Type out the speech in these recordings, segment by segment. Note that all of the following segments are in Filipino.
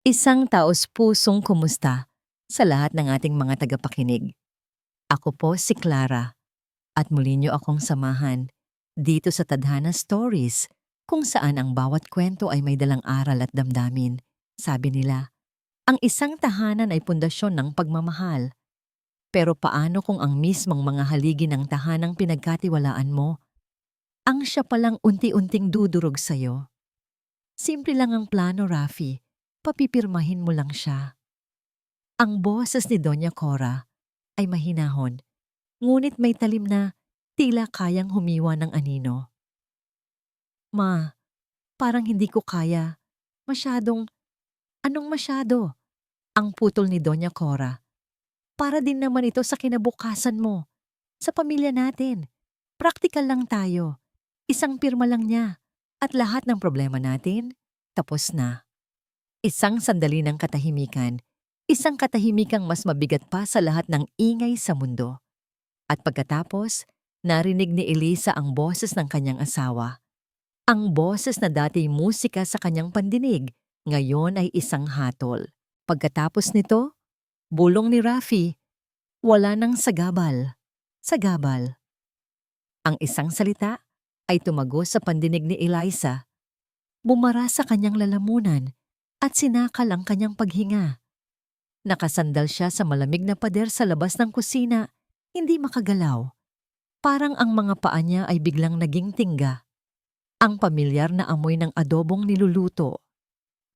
Isang taos-pusong kumusta sa lahat ng ating mga tagapakinig. Ako po si Clara at muli niyo akong samahan dito sa Tadhana Stories kung saan ang bawat kwento ay may dalang aral at damdamin. Sabi nila, ang isang tahanan ay pundasyon ng pagmamahal. Pero paano kung ang mismong mga haligi ng tahanang pinagkatiwalaan mo, ang siya palang unti-unting dudurog sa'yo? Simple lang ang plano, Rafi. Papipirmahin mo lang siya. Ang boses ni Doña Cora ay mahinahon, ngunit may talim na tila kayang humiwa ng anino. Ma, parang hindi ko kaya. Masyadong, anong masyado? Ang putol ni Doña Cora. Para din naman ito sa kinabukasan mo, sa pamilya natin. Praktikal lang tayo. Isang pirma lang niya. At lahat ng problema natin, tapos na. Isang sandali ng katahimikan. Isang katahimikang mas mabigat pa sa lahat ng ingay sa mundo. At pagkatapos, narinig ni Elisa ang boses ng kanyang asawa. Ang boses na dati musika sa kanyang pandinig, ngayon ay isang hatol. Pagkatapos nito, bulong ni Rafi, wala nang sagabal. Sagabal. Ang isang salita ay tumagos sa pandinig ni Eliza. Bumara sa kanyang lalamunan at sinakal ang kanyang paghinga. Nakasandal siya sa malamig na pader sa labas ng kusina, hindi makagalaw. Parang ang mga paa niya ay biglang naging tingga. Ang pamilyar na amoy ng adobong niluluto.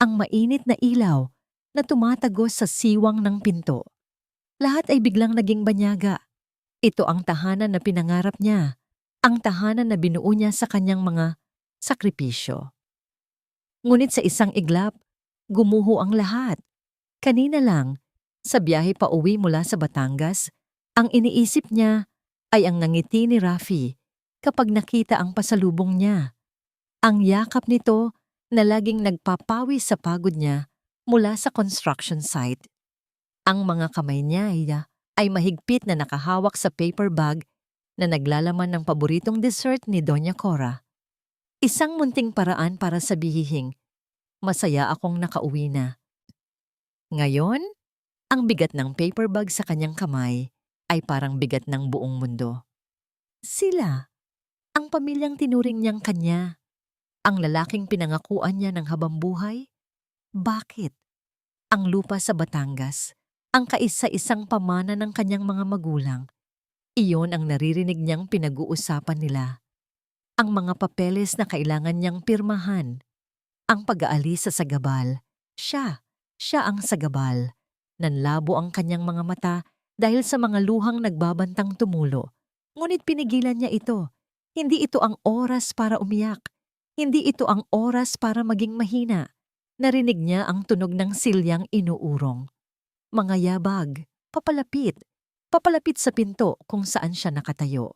Ang mainit na ilaw na tumatagos sa siwang ng pinto. Lahat ay biglang naging banyaga. Ito ang tahanan na pinangarap niya. Ang tahanan na binuo niya sa kanyang mga sakripisyo. Ngunit sa isang iglap, gumuho ang lahat. Kanina lang, sa biyahe pa uwi mula sa Batangas, ang iniisip niya ay ang nangiti ni Rafi kapag nakita ang pasalubong niya. Ang yakap nito na laging nagpapawi sa pagod niya mula sa construction site. Ang mga kamay niya ay mahigpit na nakahawak sa paper bag na naglalaman ng paboritong dessert ni Doña Cora. Isang munting paraan para sabihing, masaya akong nakauwi na. Ngayon, ang bigat ng paper bag sa kanyang kamay ay parang bigat ng buong mundo. Sila, ang pamilyang tinuring niyang kanya, ang lalaking pinangakuan niya ng habang buhay. Bakit? Ang lupa sa Batangas, ang kaisa-isang pamana ng kanyang mga magulang. Iyon ang naririnig niyang pinag-uusapan nila. Ang mga papeles na kailangan niyang pirmahan. Ang pag-aalis sa sagabal. Siya ang sagabal. Nanlabo ang kanyang mga mata dahil sa mga luhang nagbabantang tumulo. Ngunit pinigilan niya ito. Hindi ito ang oras para umiyak. Hindi ito ang oras para maging mahina. Narinig niya ang tunog ng silyang inuurong. Mga yabag, papalapit. Papalapit sa pinto kung saan siya nakatayo.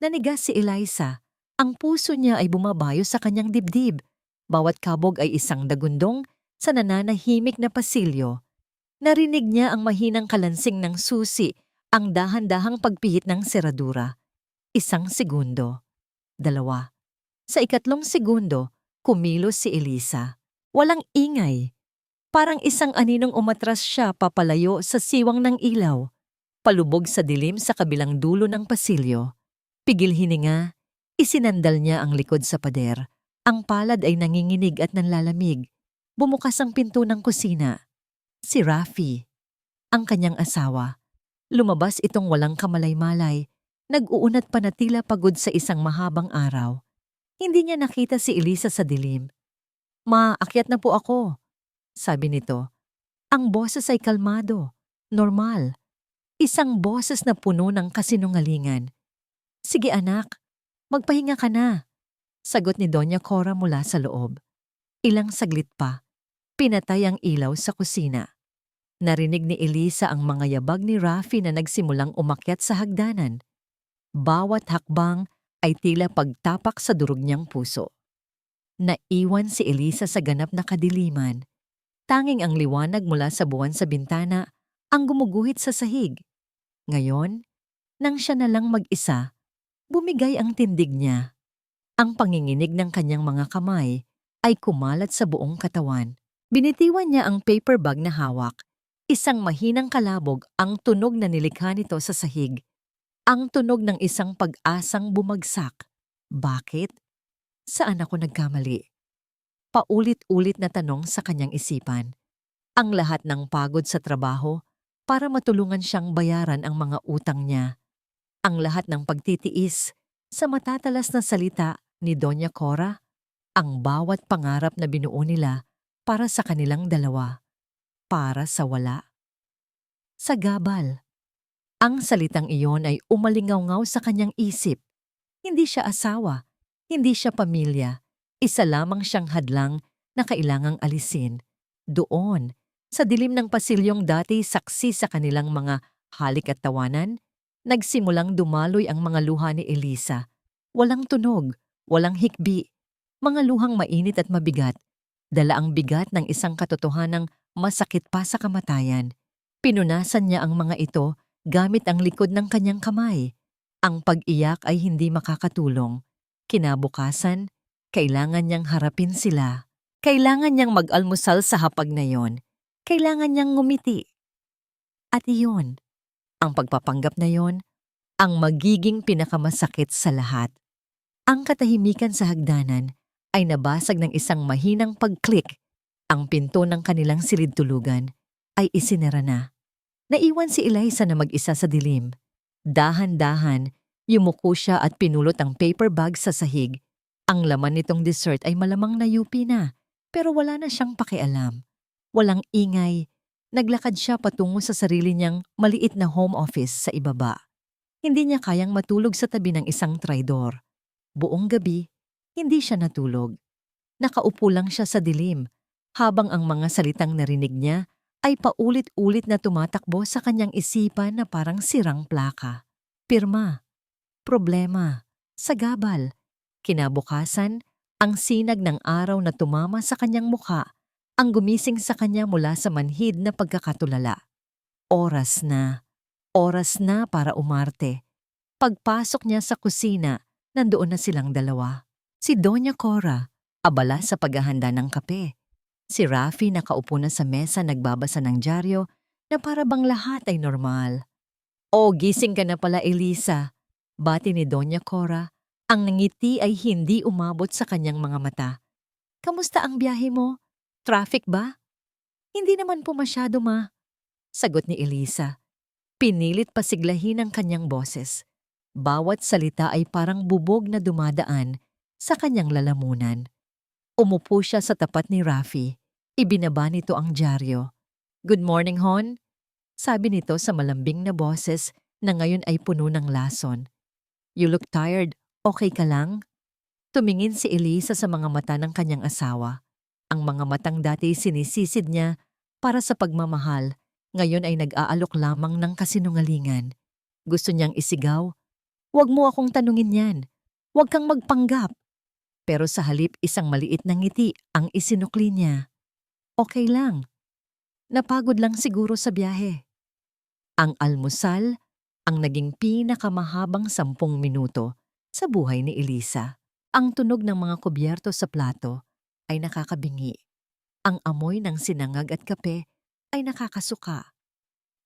Nanigas si Eliza. Ang puso niya ay bumabayo sa kanyang dibdib. Bawat kabog ay isang dagundong sa nananahimik na pasilyo. Narinig niya ang mahinang kalansing ng susi, ang dahan-dahang pagpihit ng seradura. Isang segundo. Dalawa. Sa ikatlong segundo, kumilos si Elisa. Walang ingay. Parang isang aninong umatras siya papalayo sa siwang ng ilaw. Palubog sa dilim sa kabilang dulo ng pasilyo. Pigil hininga, isinandal niya ang likod sa pader. Ang palad ay nanginginig at nanlalamig. Bumukas ang pinto ng kusina. Si Rafi, ang kanyang asawa. Lumabas itong walang kamalay-malay. Nag-uunat pa na tila pagod sa isang mahabang araw. Hindi niya nakita si Elisa sa dilim. Ma, akyat na po ako, sabi nito. Ang boses ay kalmado, normal. Isang boses na puno ng kasinungalingan. Sige anak, magpahinga ka na, sagot ni Doña Cora mula sa loob. Ilang saglit pa, pinatay ang ilaw sa kusina. Narinig ni Elisa ang mga yabag ni Rafi na nagsimulang umakyat sa hagdanan. Bawat hakbang ay tila pagtapak sa durog niyang puso. Naiwan si Elisa sa ganap na kadiliman. Tanging ang liwanag mula sa buwan sa bintana ang gumuguhit sa sahig. Ngayon, nang siya na lang mag-isa, bumigay ang tindig niya. Ang panginginig ng kanyang mga kamay ay kumalat sa buong katawan. Binitiwan niya ang paper bag na hawak. Isang mahinang kalabog ang tunog na nilikha nito sa sahig. Ang tunog ng isang pag-asang bumagsak. Bakit? Saan ako nagkamali? Paulit-ulit na tanong sa kanyang isipan. Ang lahat ng pagod sa trabaho para matulungan siyang bayaran ang mga utang niya. Ang lahat ng pagtitiis sa matatalas na salita ni Doña Cora, ang bawat pangarap na binuo nila para sa kanilang dalawa, para sa wala. Sa gabal. Ang salitang iyon ay umalingaw-ngaw sa kanyang isip. Hindi siya asawa, hindi siya pamilya. Isa lamang siyang hadlang na kailangang alisin. Doon, sa dilim ng pasilyong dati saksi sa kanilang mga halik at tawanan, nagsimulang dumaloy ang mga luha ni Elisa. Walang tunog, walang hikbi. Mga luhang mainit at mabigat. Dala ang bigat ng isang katotohanang masakit pa sa kamatayan. Pinunasan niya ang mga ito gamit ang likod ng kanyang kamay. Ang pag-iyak ay hindi makakatulong. Kinabukasan, kailangan niyang harapin sila. Kailangan niyang mag-almusal sa hapag na yon. Kailangan niyang ngumiti. At iyon, ang pagpapanggap na yon, ang magiging pinakamasakit sa lahat. Ang katahimikan sa hagdanan ay nabasag ng isang mahinang pag-click. Ang pinto ng kanilang silid-tulugan ay isinara na. Naiwan si Eliza na mag-isa sa dilim. Dahan-dahan, yumuko siya at pinulot ang paper bag sa sahig. Ang laman nitong dessert ay malamang nayupi na, pero wala na siyang pakialam. Walang ingay, naglakad siya patungo sa sarili niyang maliit na home office sa ibaba. Hindi niya kayang matulog sa tabi ng isang traidor. Buong gabi, hindi siya natulog. Nakaupo lang siya sa dilim, habang ang mga salitang narinig niya ay paulit-ulit na tumatakbo sa kanyang isipan na parang sirang plaka. Pirma, problema, sagabal. Kinabukasan, ang sinag ng araw na tumama sa kanyang mukha, ang gumising sa kanya mula sa manhid na pagkakatulala. Oras na para umarte. Pagpasok niya sa kusina, nandoon na silang dalawa. Si Doña Cora, abala sa paghahanda ng kape. Si Rafi nakaupo na sa mesa nagbabasa ng dyaryo na para bang lahat ay normal. "Oh, gising ka na pala, Elisa," bati ni Doña Cora. Ang ngiti ay hindi umabot sa kanyang mga mata. "Kamusta ang biyahe mo? Traffic ba?" "Hindi naman po masyado, ma," sagot ni Elisa. Pinilit pasiglahin ang kanyang boses. Bawat salita ay parang bubog na dumadaan sa kanyang lalamunan. Umupo siya sa tapat ni Rafi. Ibinaba nito ang dyaryo. "Good morning, Hon," sabi nito sa malambing na boses na ngayon ay puno ng lason. "You look tired. Okay ka lang?" Tumingin si Elisa sa mga mata ng kanyang asawa. Ang mga matang dati sinisisid niya para sa pagmamahal, ngayon ay nag-aalok lamang ng kasinungalingan. Gusto niyang isigaw, "Huwag mo akong tanungin yan. Huwag kang magpanggap." Pero sa halip isang maliit na ngiti ang isinukli niya. "Okay lang. Napagod lang siguro sa biyahe." Ang almusal ang naging pinakamahabang 10 minuto sa buhay ni Elisa. Ang tunog ng mga kubyerto sa plato ay nakakabingi. Ang amoy ng sinangag at kape ay nakakasuka.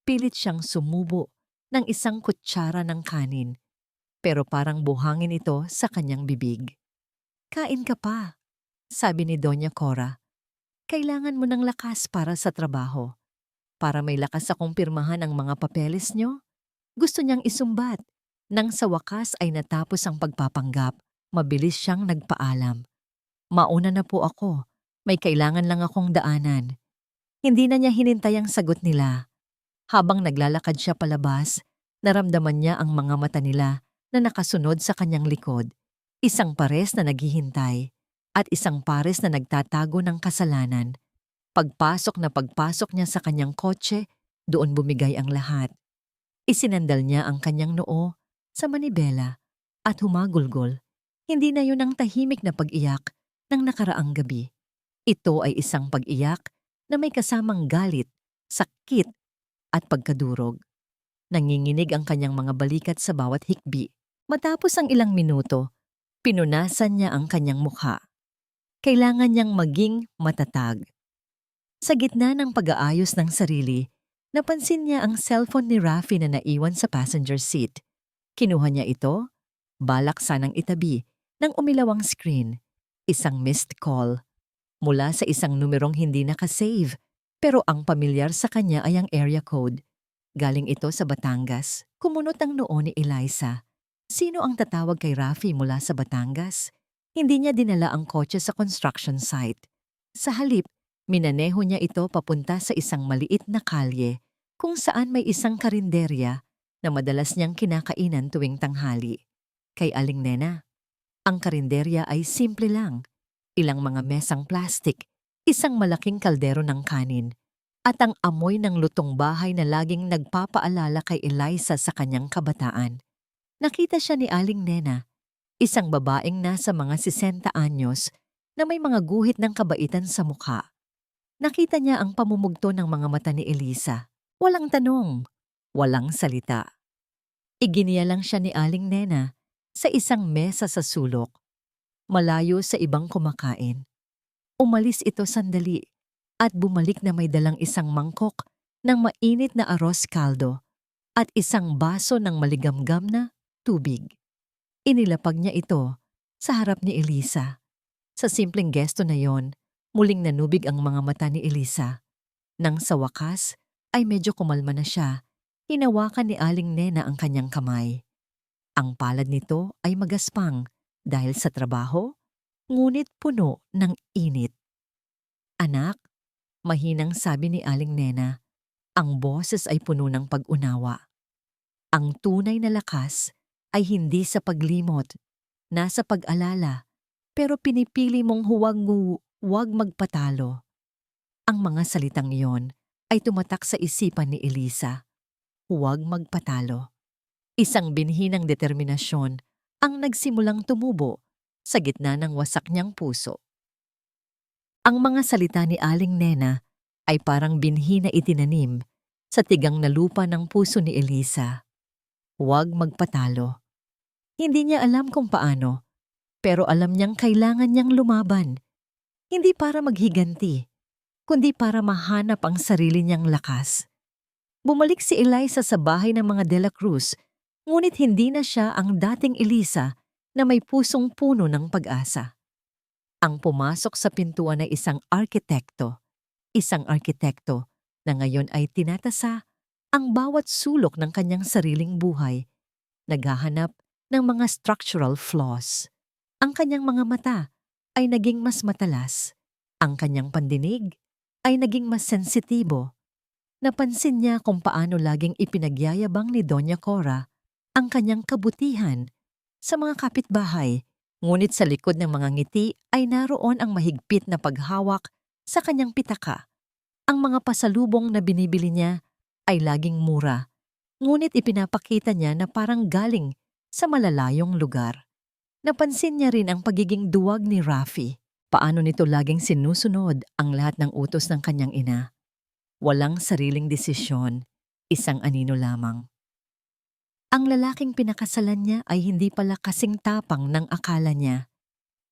Pilit siyang sumubo ng isang kutsara ng kanin, pero parang buhangin ito sa kanyang bibig. "Kain ka pa," sabi ni Doña Cora. "Kailangan mo ng lakas para sa trabaho. Para may lakas akong pirmahan ang mga papeles nyo." Gusto niyang isumbat. Nang sa wakas ay natapos ang pagpapanggap, mabilis siyang nagpaalam. "Mauna na po ako. May kailangan lang akong daanan." Hindi na niya hinintay ang sagot nila. Habang naglalakad siya palabas, naramdaman niya ang mga mata nila na nakasunod sa kanyang likod. Isang pares na naghihintay at isang pares na nagtatago ng kasalanan. Pagpasok niya sa kanyang kotse, doon bumigay ang lahat. Isinandal niya ang kanyang noo sa manibela at humagulgol. Hindi na yun ang tahimik na pag-iyak ng nakaraang gabi. Ito ay isang pag-iyak na may kasamang galit, sakit at pagkadurog. Nanginginig ang kanyang mga balikat sa bawat hikbi. Matapos ang ilang minuto, pinunasan niya ang kanyang mukha. Kailangan niyang maging matatag. Sa gitna ng pag-aayos ng sarili, napansin niya ang cellphone ni Rafi na naiwan sa passenger seat. Kinuha niya ito, balak sanang itabi, nang umilaw ang screen. Isang missed call mula sa isang numerong hindi nakasave, pero ang pamilyar sa kanya ay ang area code. Galing ito sa Batangas. Kumunot ang noo ni Eliza. Sino ang tatawag kay Rafi mula sa Batangas? Hindi niya dinala ang kotse sa construction site. Sa halip, minaneho niya ito papunta sa isang maliit na kalye kung saan may isang karinderya na madalas niyang kinakainan tuwing tanghali. Kay Aling Nena, ang karinderya ay simple lang. Ilang mga mesang plastik, isang malaking kaldero ng kanin, at ang amoy ng lutong bahay na laging nagpapaalala kay Eliza sa kanyang kabataan. Nakita siya ni Aling Nena, isang babaeng nasa mga 60 anyos na may mga guhit ng kabaitan sa mukha. Nakita niya ang pamumugto ng mga mata ni Eliza. Walang tanong, walang salita. Iginiya lang siya ni Aling Nena sa isang mesa sa sulok, malayo sa ibang kumakain. Umalis ito sandali at bumalik na may dalang isang mangkok ng mainit na arroz caldo at isang baso ng maligamgam na tubig. Inilapag niya ito sa harap ni Eliza. Sa simpleng gesto na yon, muling nanubig ang mga mata ni Eliza. Nang sa wakas ay medyo kumalma na siya, hinawakan ni Aling Nena ang kanyang kamay. Ang palad nito ay magaspang dahil sa trabaho, ngunit puno ng init. Anak, mahinang sabi ni Aling Nena, ang boses ay puno ng pag-unawa. Ang tunay na lakas ay hindi sa paglimot, nasa pag-alala, pero pinipili mong huwag magpatalo. Ang mga salitang iyon ay tumatak sa isipan ni Eliza. Huwag magpatalo. Isang binhi ng determinasyon ang nagsimulang tumubo sa gitna ng wasak niyang puso. Ang mga salita ni Aling Nena ay parang binhi na itinanim sa tigang na lupa ng puso ni Eliza. Huwag magpatalo. Hindi niya alam kung paano, pero alam niyang kailangan niyang lumaban. Hindi para maghiganti, kundi para mahanap ang sarili niyang lakas. Bumalik si Eliza sa bahay ng mga De La Cruz, ngunit hindi na siya ang dating Eliza na may pusong puno ng pag-asa. Ang pumasok sa pintuan ay isang arkitekto na ngayon ay tinatasa ang bawat sulok ng kanyang sariling buhay, naghahanap ng mga structural flaws. Ang kanyang mga mata ay naging mas matalas. Ang kanyang pandinig ay naging mas sensitibo. Napansin niya kung paano laging ipinagyayabang ni Doña Cora ang kanyang kabutihan sa mga kapitbahay, ngunit sa likod ng mga ngiti ay naroon ang mahigpit na paghawak sa kanyang pitaka. Ang mga pasalubong na binibili niya ay laging mura, ngunit ipinapakita niya na parang galing sa malalayong lugar. Napansin niya rin ang pagiging duwag ni Rafi. Paano nito laging sinusunod ang lahat ng utos ng kanyang ina. Walang sariling desisyon, isang anino lamang. Ang lalaking pinakasalan niya ay hindi pala kasing tapang ng akala niya.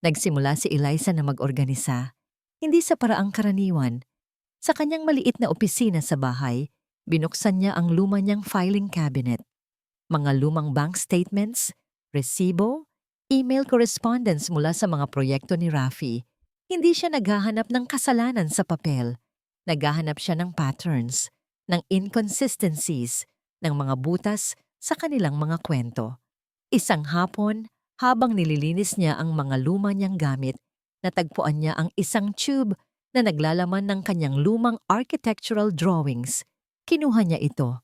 Nagsimula si Eliza na mag-organisa, hindi sa paraang karaniwan. Sa kanyang maliit na opisina sa bahay, binuksan niya ang luma niyang filing cabinet. Mga lumang bank statements, resibo, email correspondence mula sa mga proyekto ni Rafi. Hindi siya naghahanap ng kasalanan sa papel. Naghahanap siya ng patterns, ng inconsistencies, ng mga butas sa kanilang mga kwento. Isang hapon, habang nililinis niya ang mga luma niyang gamit, natagpuan niya ang isang tube na naglalaman ng kanyang lumang architectural drawings. Kinuha niya ito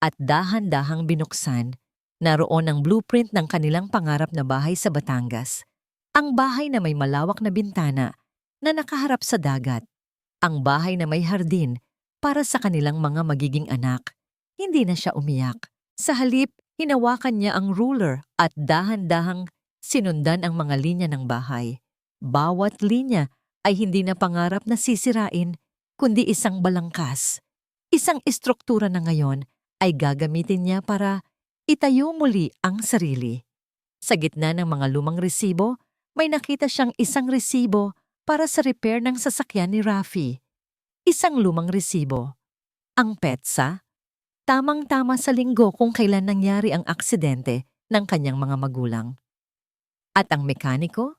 at dahan-dahang binuksan. Naroon ang blueprint ng kanilang pangarap na bahay sa Batangas. Ang bahay na may malawak na bintana na nakaharap sa dagat. Ang bahay na may hardin para sa kanilang mga magiging anak. Hindi na siya umiyak. Sa halip, hinawakan niya ang ruler at dahan-dahang sinundan ang mga linya ng bahay. Bawat linya ay hindi na pangarap na sisirain, kundi isang balangkas. Isang istruktura na ngayon ay gagamitin niya para itayo muli ang sarili. Sa gitna ng mga lumang resibo, may nakita siyang isang resibo para sa repair ng sasakyan ni Rafi. Isang lumang resibo. Ang petsa, tamang-tama sa linggo kung kailan nangyari ang aksidente ng kanyang mga magulang. At ang mekaniko,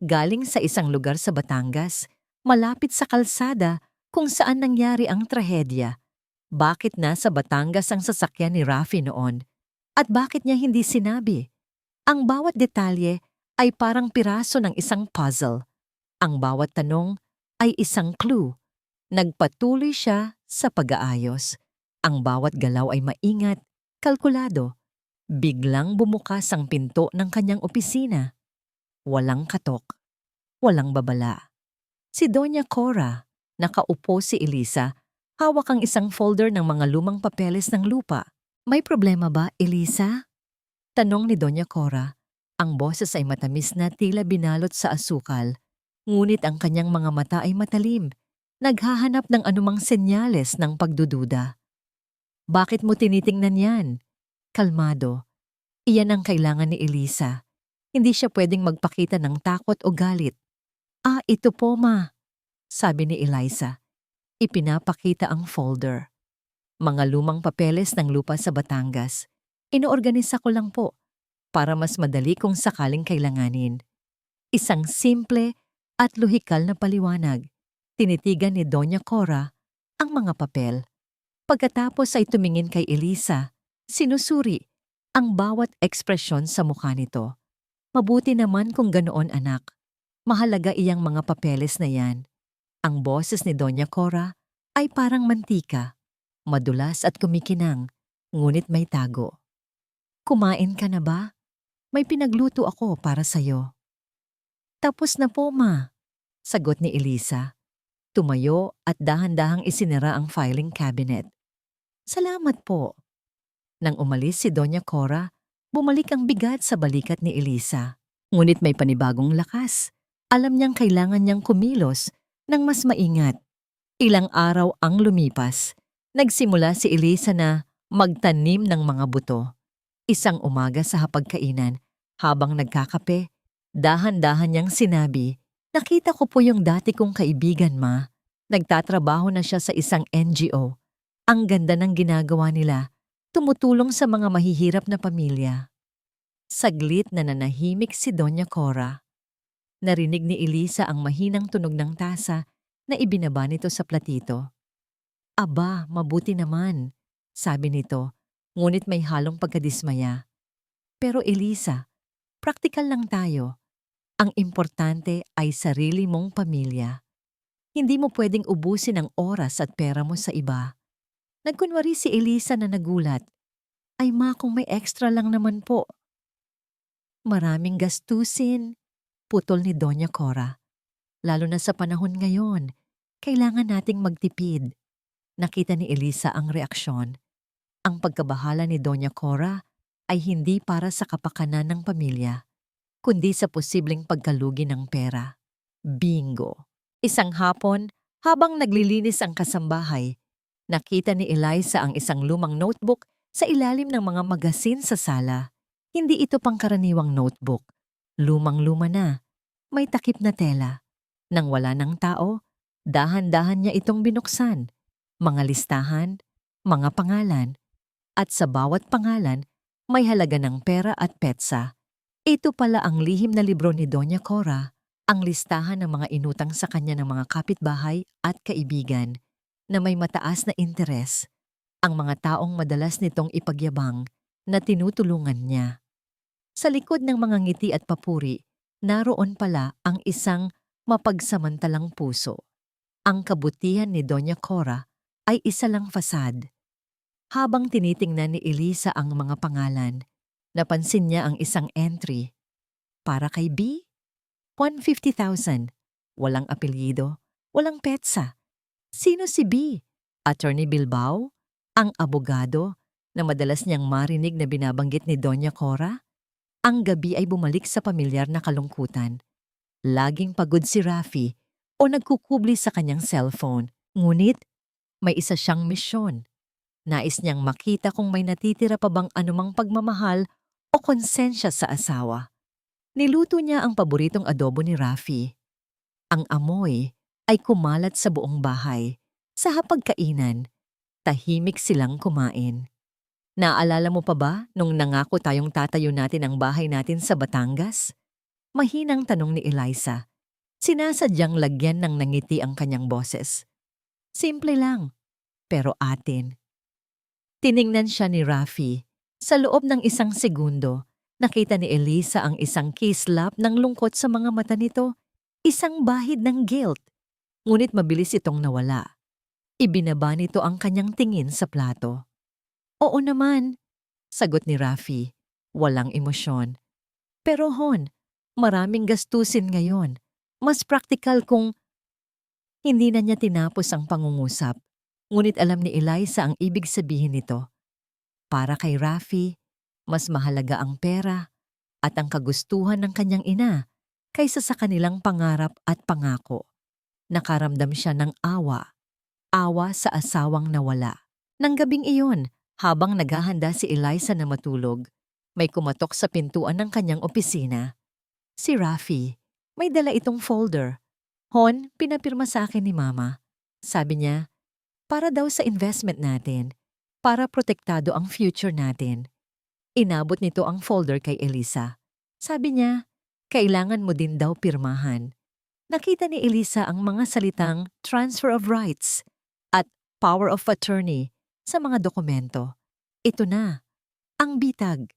galing sa isang lugar sa Batangas, malapit sa kalsada kung saan nangyari ang trahedya. Bakit nasa Batangas ang sasakyan ni Rafi noon? At bakit niya hindi sinabi? Ang bawat detalye ay parang piraso ng isang puzzle. Ang bawat tanong ay isang clue. Nagpatuloy siya sa pag-aayos. Ang bawat galaw ay maingat, kalkulado. Biglang bumukas ang pinto ng kanyang opisina. Walang katok, walang babala. Si Doña Cora, nakaupo si Elisa, hawak ang isang folder ng mga lumang papeles ng lupa. May problema ba, Elisa? Tanong ni Doña Cora. Ang boses ay matamis na tila binalot sa asukal, ngunit ang kanyang mga mata ay matalim, naghahanap ng anumang senyales ng pagdududa. Bakit mo tinitingnan yan? Kalmado. Iyan ang kailangan ni Elisa. Hindi siya pwedeng magpakita ng takot o galit. Ito po, ma, sabi ni Eliza. Ipinapakita ang folder. Mga lumang papeles ng lupa sa Batangas. Inoorganisa ko lang po para mas madali kung sakaling kailanganin. Isang simple at luhikal na paliwanag. Tinitigan ni Doña Cora ang mga papel. Pagkatapos ay tumingin kay Elisa, sinusuri ang bawat ekspresyon sa mukha nito. Mabuti naman kung ganoon, anak. Mahalaga iyang mga papeles na yan. Ang boses ni Doña Cora ay parang mantika, madulas at kumikinang, ngunit may tago. Kumain ka na ba? May pinagluto ako para sa'yo. Tapos na po, ma, sagot ni Elisa. Tumayo at dahan-dahang isinara ang filing cabinet. Salamat po. Nang umalis si Doña Cora, bumalik ang bigat sa balikat ni Elisa. Ngunit may panibagong lakas. Alam niyang kailangan niyang kumilos ng mas maingat. Ilang araw ang lumipas. Nagsimula si Elisa na magtanim ng mga buto. Isang umaga sa hapagkainan, habang nagkakape, dahan-dahan niyang sinabi, "Nakita ko po yung dati kong kaibigan, ma. Nagtatrabaho na siya sa isang NGO. Ang ganda ng ginagawa nila. Tumutulong sa mga mahihirap na pamilya." Saglit na nanahimik si Doña Cora. Narinig ni Elisa ang mahinang tunog ng tasa na ibinaba nito sa platito. Aba, mabuti naman, sabi nito, ngunit may halong pagkadismaya. Pero Elisa, praktikal lang tayo. Ang importante ay sarili mong pamilya. Hindi mo pwedeng ubusin ang oras at pera mo sa iba. Nagkunwari si Elisa na nagulat. Ay ma, kung may extra lang naman po. Maraming gastusin, putol ni Doña Cora. Lalo na sa panahon ngayon, kailangan nating magtipid. Nakita ni Elisa ang reaksyon. Ang pagkabahala ni Doña Cora ay hindi para sa kapakanan ng pamilya, kundi sa posibleng pagkalugi ng pera. Bingo! Isang hapon, habang naglilinis ang kasambahay, nakita ni Eliza ang isang lumang notebook sa ilalim ng mga magasin sa sala. Hindi ito pangkaraniwang notebook. Lumang-luma na. May takip na tela. Nang wala ng tao, dahan-dahan niya itong binuksan. Mga listahan, mga pangalan. At sa bawat pangalan, may halaga ng pera at petsa. Ito pala ang lihim na libro ni Doña Cora, ang listahan ng mga inutang sa kanya ng mga kapitbahay at kaibigan na may mataas na interes. Ang mga taong madalas nitong ipagyabang na tinutulungan niya. Sa likod ng mga ngiti at papuri, naroon pala ang isang mapagsamantalang puso. Ang kabutihan ni Doña Cora ay isa lang fasad. Habang tinitingnan ni Elisa ang mga pangalan, napansin niya ang isang entry. Para kay B, 150,000. Walang apelyido, walang petsa. Sino si B? Attorney Bilbao? Ang abogado na madalas niyang marinig na binabanggit ni Doña Cora? Ang gabi ay bumalik sa pamilyar na kalungkutan. Laging pagod si Rafi o nagkukubli sa kanyang cellphone. Ngunit may isa siyang misyon. Nais niyang makita kung may natitira pa bang anumang pagmamahal o konsensya sa asawa. Niluto niya ang paboritong adobo ni Rafi. Ang amoy ay kumalat sa buong bahay. Sa hapagkainan, tahimik silang kumain. Naalala mo pa ba nung nangako tayong tatayo natin ang bahay natin sa Batangas? Mahinang tanong ni Eliza. Sinasadyang lagyan ng nangiti ang kanyang boses. Simple lang, pero atin. Tiningnan siya ni Rafi. Sa loob ng isang segundo, nakita ni Eliza ang isang kislap ng lungkot sa mga mata nito. Isang bahid ng guilt. Ngunit mabilis itong nawala. Ibinaba nito ang kanyang tingin sa plato. Oo naman, sagot ni Rafi. Walang emosyon. Pero hon, maraming gastusin ngayon. Mas praktikal kung hindi na niya tinapos ang pangungusap. Ngunit alam ni Eliza ang ibig sabihin nito. Para kay Rafi, mas mahalaga ang pera at ang kagustuhan ng kanyang ina kaysa sa kanilang pangarap at pangako. Nakaramdam siya ng awa sa asawang nawala. Nang gabing iyon, habang naghahanda si Eliza na matulog, may kumatok sa pintuan ng kanyang opisina. Si Rafi, may dala itong folder. Hon, pinapirma sa akin ni Mama. Sabi niya, para daw sa investment natin, para protektado ang future natin. Inabot nito ang folder kay Eliza. Sabi niya, kailangan mo din daw pirmahan. Nakita ni Eliza ang mga salitang transfer of rights at power of attorney sa mga dokumento. Ito na, ang bitag.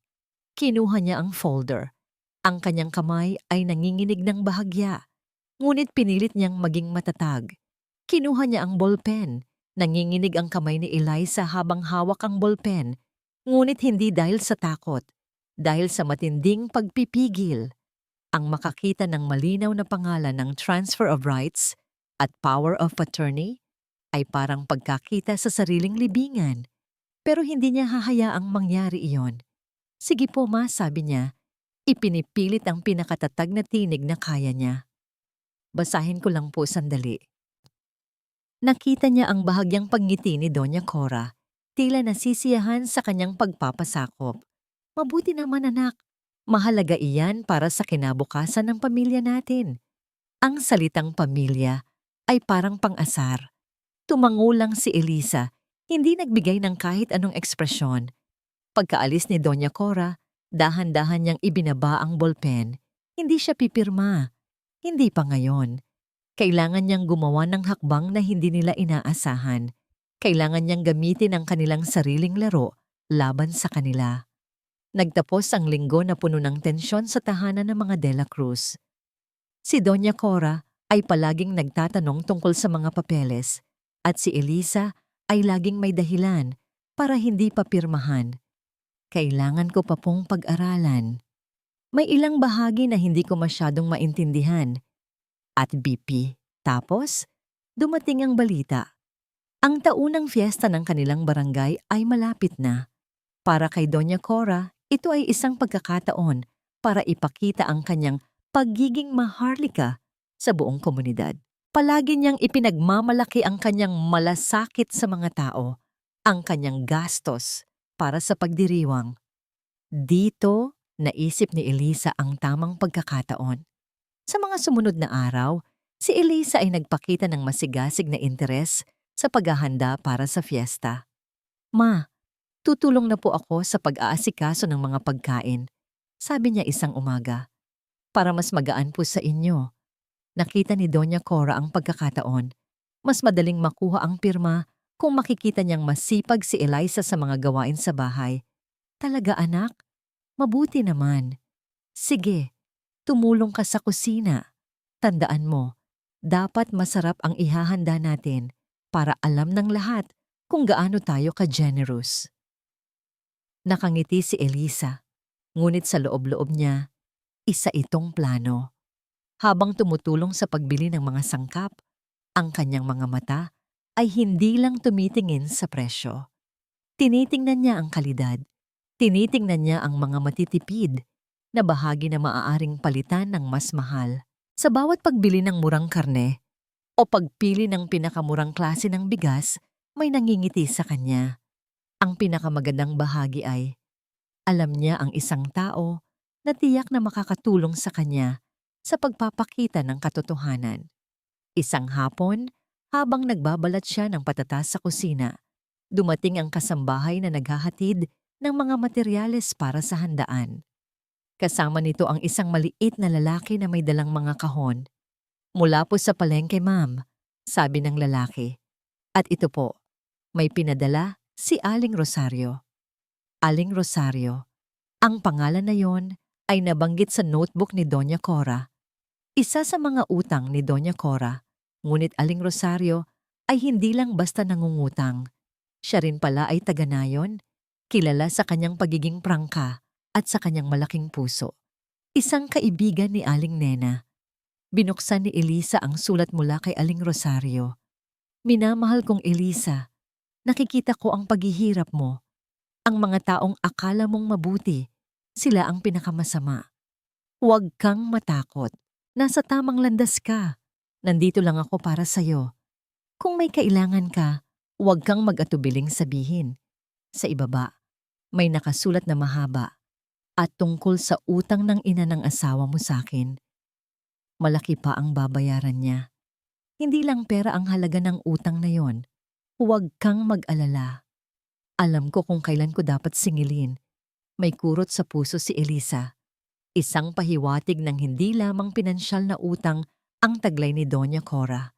Kinuha niya ang folder. Ang kanyang kamay ay nanginginig ng bahagya, ngunit pinilit niyang maging matatag. Kinuha niya ang ballpen. Nanginginig ang kamay ni Eliza habang hawak ang ballpen, ngunit hindi dahil sa takot, dahil sa matinding pagpipigil. Ang makakita ng malinaw na pangalan ng transfer of rights at power of attorney ay parang pagkakita sa sariling libingan. Pero hindi niya hahayaang mangyari iyon. Sige po ma, sabi niya. Ipinipilit ang pinakatatag na tinig na kaya niya. Basahin ko lang po sandali. Nakita niya ang bahagyang pagngiti ni Doña Cora, tila nasisiyahan sa kanyang pagpapasakop. Mabuti naman anak, mahalaga iyan para sa kinabukasan ng pamilya natin. Ang salitang pamilya ay parang pang-asar. Tumangulang si Eliza, hindi nagbigay ng kahit anong ekspresyon. Pagkaalis ni Doña Cora, dahan-dahan niyang ibinaba ang ballpen. Hindi siya pipirma. Hindi pa ngayon. Kailangan niyang gumawa ng hakbang na hindi nila inaasahan. Kailangan niyang gamitin ang kanilang sariling laro laban sa kanila. Nagtapos ang linggo na puno ng tensyon sa tahanan ng mga De La Cruz. Si Doña Cora ay palaging nagtatanong tungkol sa mga papeles at si Eliza ay laging may dahilan para hindi papirmahan. Kailangan ko pa pong pag-aralan. May ilang bahagi na hindi ko masyadong maintindihan. At BP. Tapos, dumating ang balita. Ang taunang fiesta ng kanilang barangay ay malapit na. Para kay Doña Cora, ito ay isang pagkakataon para ipakita ang kanyang pagiging maharlika sa buong komunidad. Palagi niyang ipinagmamalaki ang kanyang malasakit sa mga tao, ang kanyang gastos para sa pagdiriwang. Dito, naisip ni Eliza ang tamang pagkakataon. Sa mga sumunod na araw, si Eliza ay nagpakita ng masigasig na interes sa paghahanda para sa fiesta. Ma, tutulong na po ako sa pag-aasikaso ng mga pagkain, sabi niya isang umaga. Para mas magaan po sa inyo. Nakita ni Doña Cora ang pagkakataon. Mas madaling makuha ang pirma kung makikita niyang masipag si Eliza sa mga gawain sa bahay. Talaga anak? Mabuti naman. Sige. Tumulong ka sa kusina. Tandaan mo, dapat masarap ang ihahanda natin para alam ng lahat kung gaano tayo ka-generous. Nakangiti si Eliza, ngunit sa loob-loob niya, isa itong plano. Habang tumutulong sa pagbili ng mga sangkap, ang kanyang mga mata ay hindi lang tumitingin sa presyo. Tinitingnan niya ang kalidad. Tinitingnan niya ang mga matitipid na bahagi na maaaring palitan ng mas mahal. Sa bawat pagbili ng murang karne o pagpili ng pinakamurang klase ng bigas, may nangingiti sa kanya. Ang pinakamagandang bahagi ay, alam niya ang isang tao na tiyak na makakatulong sa kanya sa pagpapakita ng katotohanan. Isang hapon, Habang nagbabalat siya ng patatas sa kusina, dumating ang kasambahay na naghahatid ng mga materyales para sa handaan. Kasama nito ang isang maliit na lalaki na may dalang mga kahon. Mula po sa palengke, ma'am, sabi ng lalaki. At ito po, may pinadala si Aling Rosario. Aling Rosario, ang pangalan na yon ay nabanggit sa notebook ni Doña Cora. Isa sa mga utang ni Doña Cora, ngunit Aling Rosario ay hindi lang basta nangungutang. Siya rin pala ay taga-nayon, kilala sa kanyang pagiging prangka at sa kanyang malaking puso. Isang kaibigan ni Aling Nena. Binuksan ni Elisa ang sulat mula kay Aling Rosario. Minamahal kong Elisa, nakikita ko ang paghihirap mo. Ang mga taong akala mong mabuti, sila ang pinakamasama. Huwag kang matakot. Nasa tamang landas ka. Nandito lang ako para sa'yo. Kung may kailangan ka, huwag kang mag-atubiling sabihin. Sa ibaba, may nakasulat na mahaba at tungkol sa utang ng ina ng asawa mo sa'kin. Malaki pa ang babayaran niya. Hindi lang pera ang halaga ng utang na yon. Huwag kang mag-alala. Alam ko kung kailan ko dapat singilin. May kurot sa puso si Elisa. Isang pahiwatig ng hindi lamang pinansyal na utang ang taglay ni Doña Cora.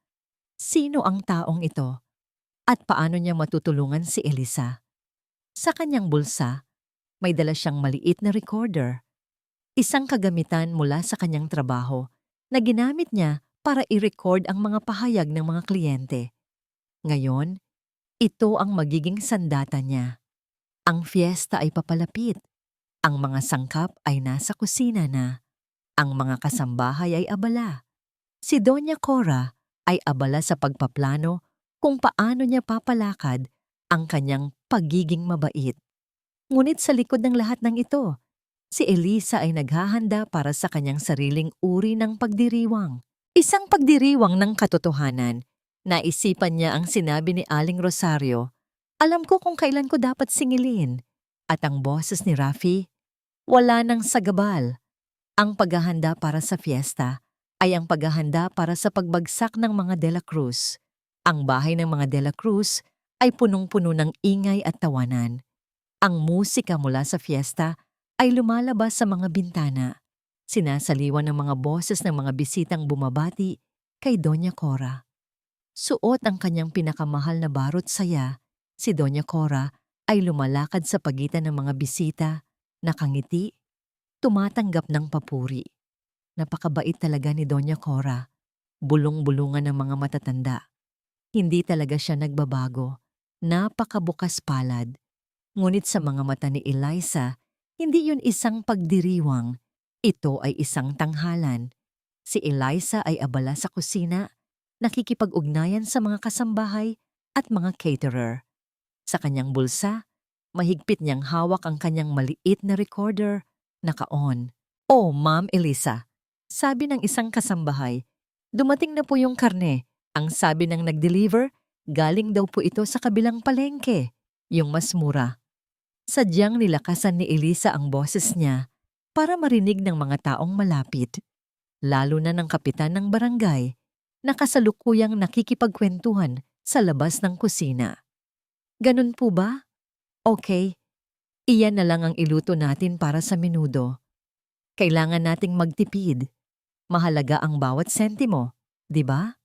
Sino ang taong ito? At paano niya matutulungan si Elisa? Sa kanyang bulsa, may dala siyang maliit na recorder. Isang kagamitan mula sa kanyang trabaho na ginamit niya para i-record ang mga pahayag ng mga kliyente. Ngayon, ito ang magiging sandata niya. Ang fiesta ay papalapit. Ang mga sangkap ay nasa kusina na. Ang mga kasambahay ay abala. Si Doña Cora ay abala sa pagpaplano kung paano niya papalakad ang kanyang pagiging mabait. Ngunit sa likod ng lahat ng ito, si Elisa ay naghahanda para sa kanyang sariling uri ng pagdiriwang. Isang pagdiriwang ng katotohanan. Naisipan niya ang sinabi ni Aling Rosario, alam ko kung kailan ko dapat singilin. At ang boses ni Rafi, wala nang sagabal. Ang paghahanda para sa fiesta ay ang paghahanda para sa pagbagsak ng mga De La Cruz. Ang bahay ng mga De La Cruz ay punong-puno ng ingay at tawanan. Ang musika mula sa fiesta ay lumalabas sa mga bintana. Sinasaliwan ng mga boses ng mga bisitang bumabati kay Doña Cora. Suot ang kanyang pinakamahal na barot saya, si Doña Cora ay lumalakad sa pagitan ng mga bisita, nakangiti, tumatanggap ng papuri. Napakabait talaga ni Doña Cora. Bulong-bulungan ng mga matatanda. Hindi talaga siya nagbabago. Napakabukas palad. Ngunit sa mga mata ni Eliza, hindi yun isang pagdiriwang. Ito ay isang tanghalan. Si Eliza ay abala sa kusina, nakikipag-ugnayan sa mga kasambahay at mga caterer. Sa kanyang bulsa, mahigpit niyang hawak ang kanyang maliit na recorder, naka-on. "Oh, Ma'am Elisa," sabi ng isang kasambahay, "dumating na po yung karne." Ang sabi ng nag-deliver, galing daw po ito sa kabilang palengke, yung mas mura. Sadyang nilakasan ni Elisa ang boses niya para marinig ng mga taong malapit, lalo na ng kapitan ng barangay na kasalukuyang nakikipagkwentuhan sa labas ng kusina. "Ganun po ba? Okay, iyan na lang ang iluto natin para sa menudo. Kailangan nating magtipid. Mahalaga ang bawat sentimo, di ba?"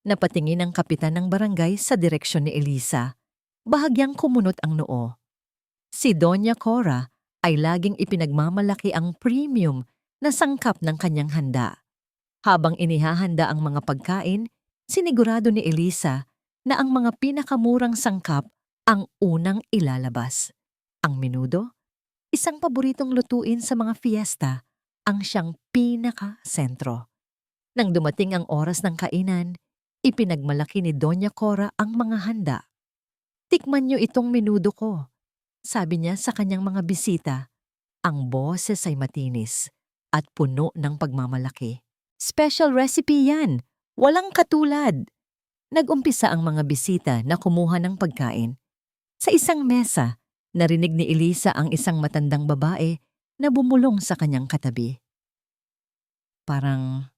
Napatingin ang kapitan ng barangay sa direksyon ni Elisa. Bahagyang kumunot ang noo. Si Doña Cora ay laging ipinagmamalaki ang premium na sangkap ng kanyang handa. Habang inihahanda ang mga pagkain, sinigurado ni Elisa na ang mga pinakamurang sangkap ang unang ilalabas. Ang menudo, isang paboritong lutuin sa mga fiesta, ang siyang pinaka-sentro. Nang dumating ang oras ng kainan, ipinagmalaki ni Doña Cora ang mga handa. "Tikman niyo itong menudo ko," sabi niya sa kanyang mga bisita. Ang boses ay matinis at puno ng pagmamalaki. "Special recipe yan! Walang katulad!" Nag-umpisa ang mga bisita na kumuha ng pagkain. Sa isang mesa, narinig ni Elisa ang isang matandang babae na bumulong sa kanyang katabi. "Parang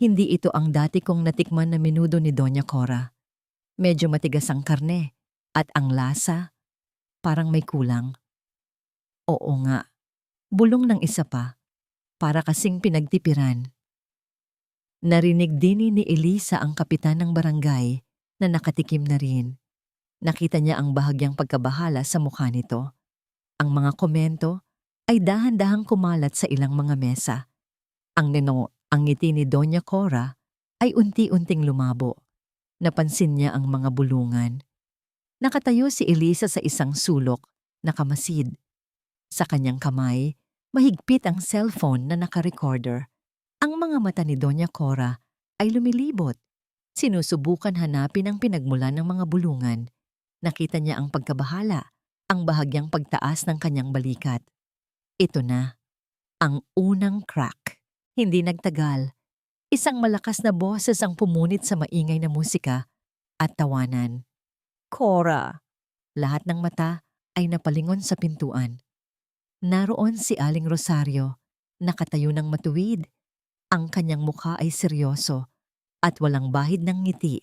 Hindi ito ang dati kong natikman na menudo ni Doña Cora. Medyo matigas ang karne at ang lasa parang may kulang. Oo nga, bulong ng isa pa, para kasing pinagtipiran. Narinig din ni Elisa ang kapitan ng barangay na nakatikim na rin. Nakita niya ang bahagyang pagkabahala sa mukha nito. Ang mga komento ay dahan-dahang kumalat sa ilang mga mesa. Ang ngiti ni Doña Cora ay unti-unting lumabo. Napansin niya ang mga bulungan. Nakatayo si Elisa sa isang sulok, nakamasid. Sa kanyang kamay, mahigpit ang cellphone na naka-recorder. Ang mga mata ni Doña Cora ay lumilibot. Sinusubukan hanapin ang pinagmulan ng mga bulungan. Nakita niya ang pagkabahala, ang bahagyang pagtaas ng kanyang balikat. Ito na, ang unang crack. Hindi nagtagal. Isang malakas na boses ang pumunit sa maingay na musika at tawanan. Cora! Lahat ng mata ay napalingon sa pintuan. Naroon si Aling Rosario, nakatayo ng matuwid. Ang kanyang mukha ay seryoso at walang bahid ng ngiti.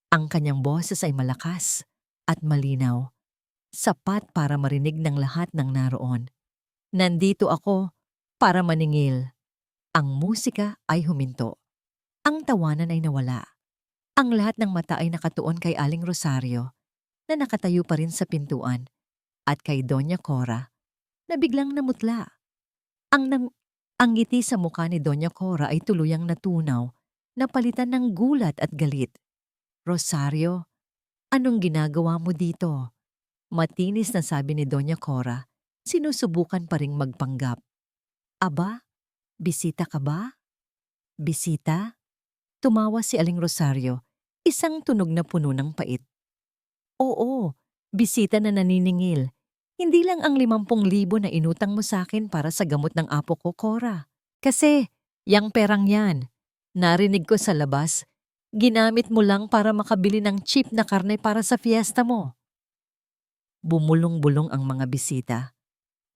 Ang kanyang boses ay malakas at malinaw, sapat para marinig ng lahat ng naroon. Nandito ako para maningil. Ang musika ay huminto. Ang tawanan ay nawala. Ang lahat ng mata ay nakatuon kay Aling Rosario na nakatayo pa rin sa pintuan at kay Doña Cora na biglang namutla. Ang ngiti sa mukha ni Doña Cora ay tuluyang natunaw, napalitan ng gulat at galit. Rosario, anong ginagawa mo dito? Matinis na sabi ni Doña Cora, sinusubukan pa ring magpanggap. Aba, bisita ka ba? Bisita? Tumawa si Aling Rosario, isang tunog na puno ng pait. Oo, bisita na naniningil. Hindi lang ang 50,000 na inutang mo sa akin para sa gamot ng apo ko, Cora. Kasi, yang perang yan, narinig ko sa labas, ginamit mo lang para makabili ng cheap na karne para sa fiesta mo. Bumulong-bulong ang mga bisita.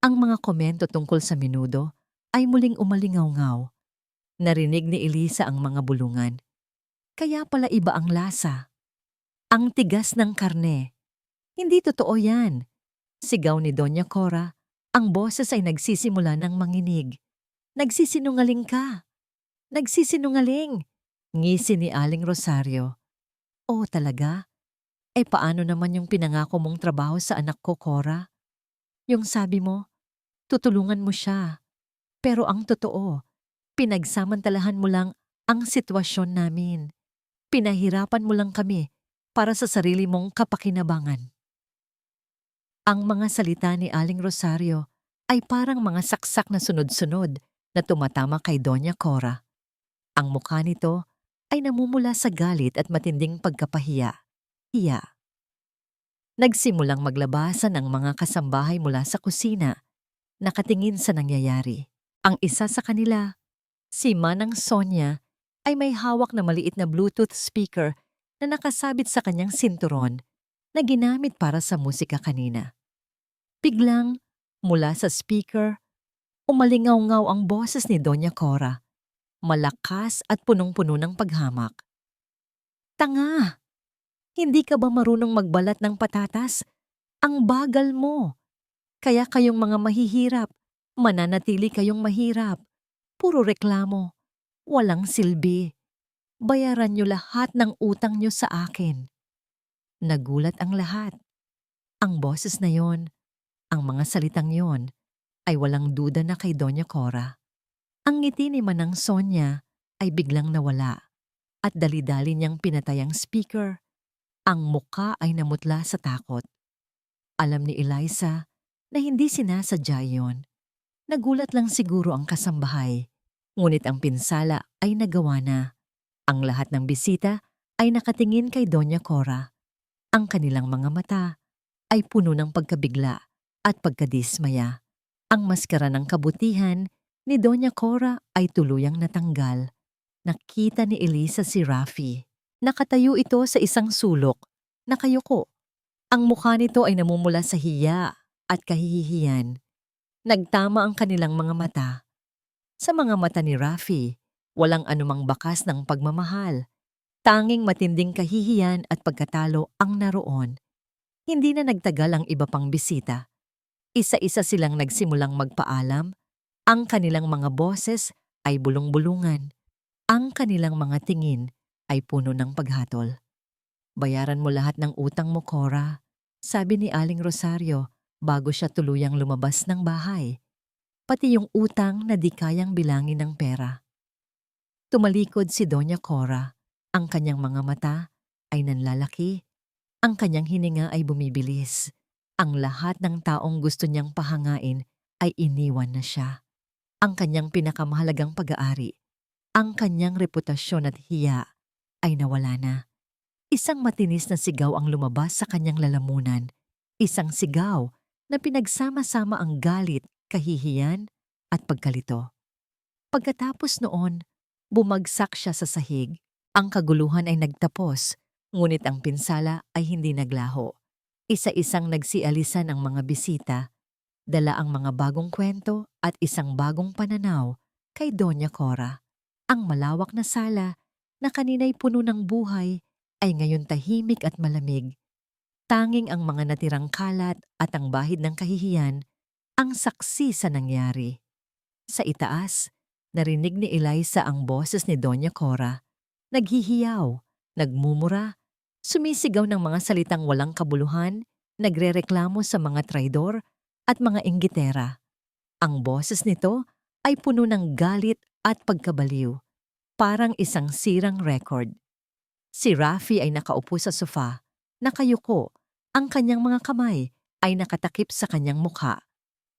Ang mga komento tungkol sa menudo ay muling umalingaw-ngaw. Narinig ni Elisa ang mga bulungan. Kaya pala iba ang lasa. Ang tigas ng karne. Hindi totoo yan. Sigaw ni Doña Cora, ang boses ay nagsisimula ng manginig. Nagsisinungaling ka. Nagsisinungaling. Ngisi ni Aling Rosario. Oh, talaga? Paano naman yung pinangako mong trabaho sa anak ko, Cora? Yung sabi mo, tutulungan mo siya. Pero ang totoo, pinagsamantalahan mo lang ang sitwasyon namin. Pinahirapan mo lang kami para sa sarili mong kapakinabangan. Ang mga salita ni Aling Rosario ay parang mga saksak na sunod-sunod na tumatama kay Doña Cora. Ang mukha nito ay namumula sa galit at matinding pagkapahiya. Nagsimulang maglabasan ang mga kasambahay mula sa kusina, nakatingin sa nangyayari. Ang isa sa kanila, si Manang Sonia, ay may hawak na maliit na Bluetooth speaker na nakasabit sa kanyang sinturon na ginamit para sa musika kanina. Biglang, mula sa speaker, umalingaw-ngaw ang boses ni Doña Cora, malakas at punong-puno ng paghamak. Tanga! Hindi ka ba marunong magbalat ng patatas? Ang bagal mo! Kaya kayong mga mahihirap, mananatili kayong mahirap. Puro reklamo, walang silbi. Bayaran niyo lahat ng utang niyo sa akin. Nagulat ang lahat. Ang boses na yon, ang mga salitang yon, ay walang duda na kay Doña Cora. Ang ngiti ni Manang Sonia ay biglang nawala at dali-dali niyang pinatay ang speaker. Ang muka ay namutla sa takot. Alam ni Eliza na hindi sinasadya yon. Nagulat lang siguro ang kasambahay. Ngunit ang pinsala ay nagawa na. Ang lahat ng bisita ay nakatingin kay Doña Cora. Ang kanilang mga mata ay puno ng pagkabigla at pagkadismaya. Ang maskara ng kabutihan ni Doña Cora ay tuluyang natanggal. Nakita ni Elisa si Rafi. Nakatayo ito sa isang sulok, nakayuko. Ang mukha nito ay namumula sa hiya at kahihiyan. Nagtama ang kanilang mga mata. Sa mga mata ni Rafi, Walang anumang bakas ng pagmamahal. Tanging matinding kahihiyan at pagkatalo ang naroon. Hindi na nagtagal ang iba pang bisita. Isa-isa silang nagsimulang magpaalam. Ang kanilang mga boses ay bulong-bulungan. Ang kanilang mga tingin ay puno ng paghatol. Bayaran mo lahat ng utang mo, Cora, sabi ni Aling Rosario bago siya tuluyang lumabas ng bahay. Pati yung utang na di kayang bilangin ng pera. Tumalikod si Doña Cora. Ang kanyang mga mata ay nanlalaki. Ang kanyang hininga ay bumibilis. Ang lahat ng taong gusto niyang pahangain ay iniwan na siya. Ang kanyang pinakamahalagang pag-aari, ang kanyang reputasyon at hiya ay nawala na. Isang matinis na sigaw ang lumabas sa kanyang lalamunan. Isang sigaw na pinagsama-sama ang galit, kahihiyan at pagkalito. Pagkatapos noon, bumagsak siya sa sahig. Ang kaguluhan ay nagtapos, ngunit ang pinsala ay hindi naglaho. Isa-isang nagsialisan ang mga bisita, dala ang mga bagong kwento at isang bagong pananaw kay Doña Cora. Ang malawak na sala na kanina'y puno ng buhay ay ngayon tahimik at malamig. Tanging ang mga natirang kalat at ang bahid ng kahihiyan ang saksi sa nangyari. Sa itaas, narinig ni Eliza ang boses ni Doña Cora. Naghihiyaw, nagmumura, sumisigaw ng mga salitang walang kabuluhan, nagrereklamo sa mga traidor at mga inggitera. Ang boses nito ay puno ng galit at pagkabaliw, parang isang sirang record. Si Rafi ay nakaupo sa sofa, nakayuko, ang kanyang mga kamay ay nakatakip sa kanyang mukha.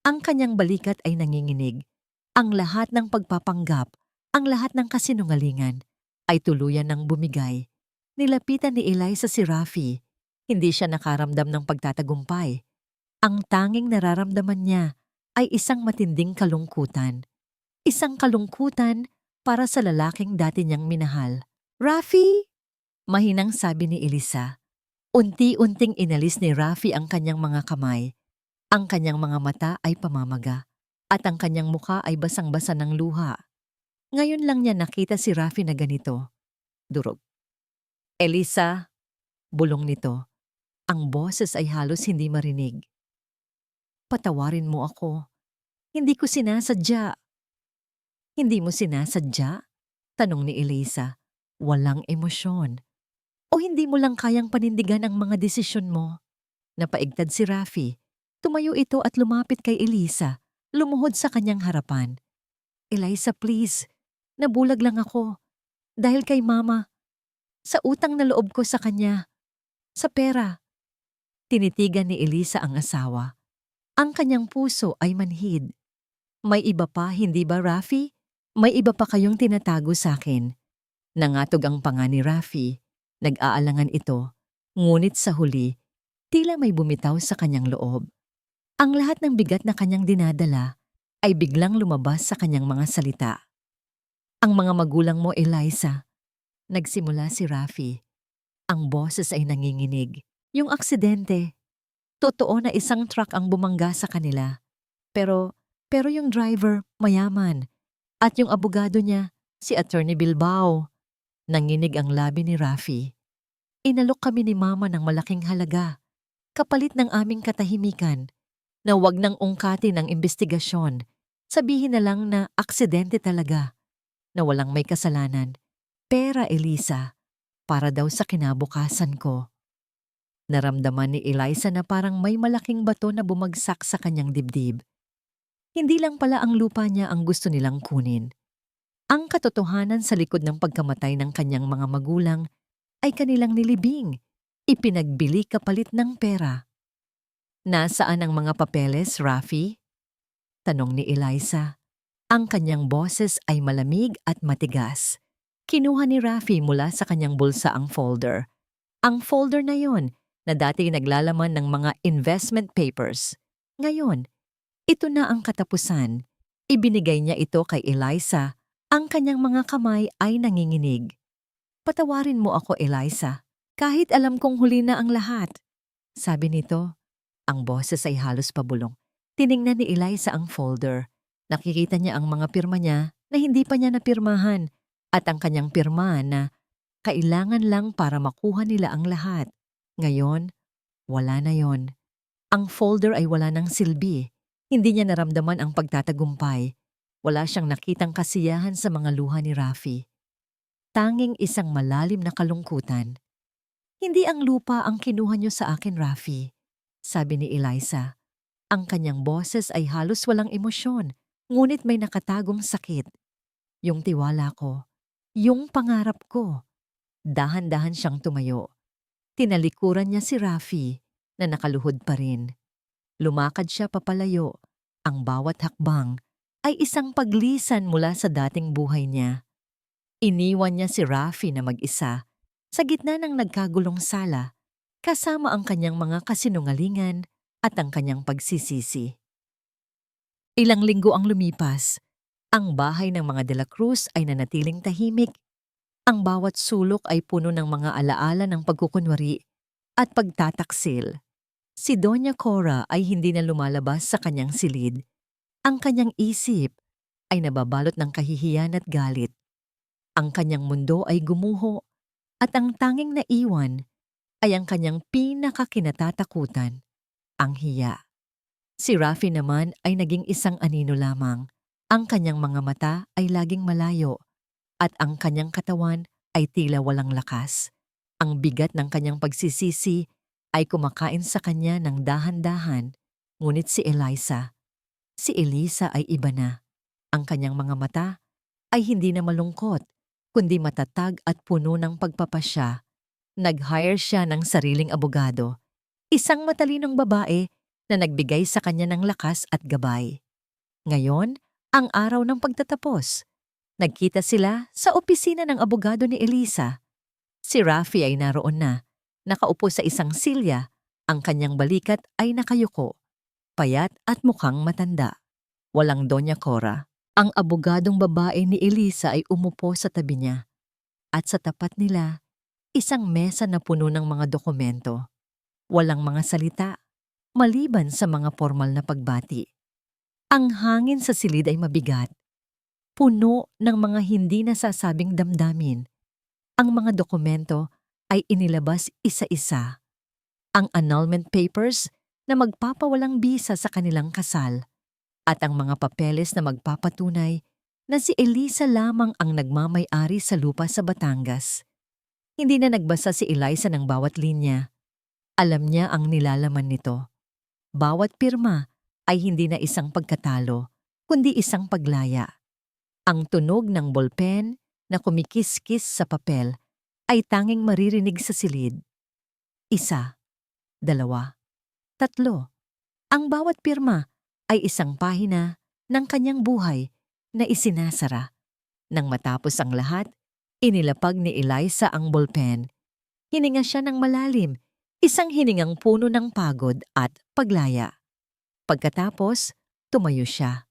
Ang kanyang balikat ay nanginginig. Ang lahat ng pagpapanggap, ang lahat ng kasinungalingan ay tuluyan ng bumigay. Nilapitan ni Eliza si Rafi. Hindi siya nakaramdam ng pagtatagumpay. Ang tanging nararamdaman niya ay isang matinding kalungkutan. Isang kalungkutan para sa lalaking dati niyang minahal. Rafi! Mahinang sabi ni Eliza. Unti-unting inalis ni Rafi ang kanyang mga kamay. Ang kanyang mga mata ay pamamaga at ang kanyang mukha ay basang-basa ng luha. Ngayon lang niya nakita si Rafi na ganito. Durog. Eliza, bulong nito. Ang boses ay halos hindi marinig. Patawarin mo ako. Hindi ko sinasadya. Hindi mo sinasadya? Tanong ni Eliza. Walang emosyon. O hindi mo lang kayang panindigan ang mga desisyon mo? Napaigtad si Rafi. Tumayo ito at lumapit kay Eliza. Lumuhod sa kanyang harapan. Eliza, please. Nabulag lang ako. Dahil kay Mama. Sa utang na loob ko sa kanya. Sa pera. Tinitigan ni Eliza ang asawa. Ang kanyang puso ay manhid. May iba pa, hindi ba, Rafi? May iba pa kayong tinatago sa akin. Nangatog ang panga ni Rafi. Nag-aalangan ito, ngunit sa huli, tila may bumitaw sa kanyang loob. Ang lahat ng bigat na kanyang dinadala ay biglang lumabas sa kanyang mga salita. Ang mga magulang mo, Eliza. Nagsimula si Rafi. Ang boses ay nanginginig. Yung aksidente. Totoo na isang truck ang bumangga sa kanila. Pero yung driver, mayaman. At yung abogado niya, si Attorney Bilbao. Nanginig ang labi ni Rafi. Inalok kami ni Mama ng malaking halaga, kapalit ng aming katahimikan, na wag nang ungkatin ang investigasyon. Sabihin na lang na aksidente talaga, na walang may kasalanan. Pera, Eliza, para daw sa kinabukasan ko. Naramdaman ni Eliza na parang may malaking bato na bumagsak sa kanyang dibdib. Hindi lang pala ang lupa niya ang gusto nilang kunin. Ang katotohanan sa likod ng pagkamatay ng kanyang mga magulang ay kanilang nilibing, ipinagbili kapalit ng pera. Nasaan ang mga papeles, Rafi? Tanong ni Eliza. Ang kanyang boses ay malamig at matigas. Kinuha ni Rafi mula sa kanyang bulsa ang folder. Ang folder na yon na dati naglalaman ng mga investment papers. Ngayon, ito na ang katapusan. Ibinigay niya ito kay Eliza. Ang kanyang mga kamay ay nanginginig. Patawarin mo ako, Eliza. Kahit alam kong huli na ang lahat. Sabi nito. Ang boses ay halos pabulong. Tiningnan ni Eliza ang folder. Nakikita niya ang mga pirma niya na hindi pa niya napirmahan at ang kanyang pirma na kailangan lang para makuha nila ang lahat. Ngayon, wala na yon. Ang folder ay wala ng silbi. Hindi niya naramdaman ang pagtatagumpay. Wala siyang nakitang kasiyahan sa mga luha ni Rafi. Tanging isang malalim na kalungkutan. Hindi ang lupa ang kinuha niyo sa akin, Rafi, sabi ni Eliza. Ang kanyang boses ay halos walang emosyon, ngunit may nakatagong sakit. Yung tiwala ko, yung pangarap ko. Dahan-dahan siyang tumayo. Tinalikuran niya si Rafi na nakaluhod pa rin. Lumakad siya papalayo. Ang bawat hakbang ay isang paglisan mula sa dating buhay niya. Iniwan niya si Rafi na mag-isa sa gitna ng nagkagulong sala kasama ang kanyang mga kasinungalingan at ang kanyang pagsisisi. Ilang linggo ang lumipas. Ang bahay ng mga De La Cruz ay nanatiling tahimik. Ang bawat sulok ay puno ng mga alaala ng pagkukunwari at pagtataksil. Si Doña Cora ay hindi na lumalabas sa kanyang silid. Ang kanyang isip ay nababalot ng kahihiyan at galit. Ang kanyang mundo ay gumuho at ang tanging naiwan ay ang kanyang pinakakinatatakutan, ang hiya. Si Rafi naman ay naging isang anino lamang. Ang kanyang mga mata ay laging malayo at ang kanyang katawan ay tila walang lakas. Ang bigat ng kanyang pagsisisi ay kumakain sa kanya ng dahan-dahan, ngunit si Eliza ay iba na. Ang kanyang mga mata ay hindi na malungkot, kundi matatag at puno ng pagpapasya. Nag-hire siya ng sariling abogado, isang matalinong babae na nagbigay sa kanya ng lakas at gabay. Ngayon, ang araw ng pagtatapos. Nagkita sila sa opisina ng abogado ni Eliza. Si Rafi ay naroon na, nakaupo sa isang silya, ang kanyang balikat ay nakayuko, payat at mukhang matanda. Walang Doña Cora. Ang abogadong babae ni Eliza ay umupo sa tabi niya. At sa tapat nila, isang mesa na puno ng mga dokumento. Walang mga salita, maliban sa mga formal na pagbati. Ang hangin sa silid ay mabigat. Puno ng mga hindi nasasabing damdamin. Ang mga dokumento ay inilabas isa-isa. Ang annulment papers na magpapawalang bisa sa kanilang kasal at ang mga papeles na magpapatunay na si Eliza lamang ang nagmamay-ari sa lupa sa Batangas. Hindi na nagbasa si Eliza ng bawat linya. Alam niya ang nilalaman nito. Bawat pirma ay hindi na isang pagkatalo, kundi isang paglaya. Ang tunog ng bolpen na kumikis-kis sa papel ay tanging maririnig sa silid. 1, 2, 3. Ang bawat pirma ay isang pahina ng kanyang buhay na isinasara. Nang matapos ang lahat, inilapag ni Eliza ang bolpen. Hininga siya ng malalim, isang hiningang puno ng pagod at paglaya. Pagkatapos, tumayo siya.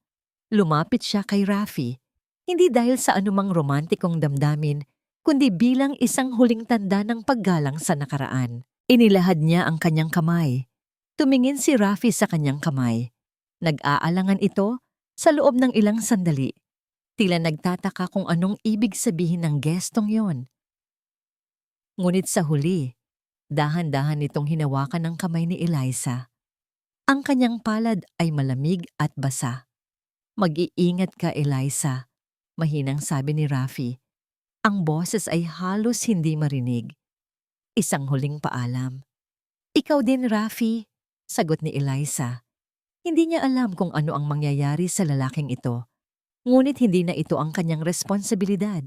Lumapit siya kay Rafi, hindi dahil sa anumang romantikong damdamin, kundi bilang isang huling tanda ng paggalang sa nakaraan. Inilahad niya ang kanyang kamay. Tumingin si Rafi sa kanyang kamay. Nag-aalangan ito sa loob ng ilang sandali. Tila nagtataka kung anong ibig sabihin ng gestong yon. Ngunit sa huli, dahan-dahan nitong hinawakan ng kamay ni Eliza. Ang kanyang palad ay malamig at basa. Mag-iingat ka, Eliza, mahinang sabi ni Rafi. Ang boses ay halos hindi marinig. Isang huling paalam. Ikaw din, Rafi, sagot ni Eliza. Hindi niya alam kung ano ang mangyayari sa lalaking ito, ngunit hindi na ito ang kanyang responsibilidad.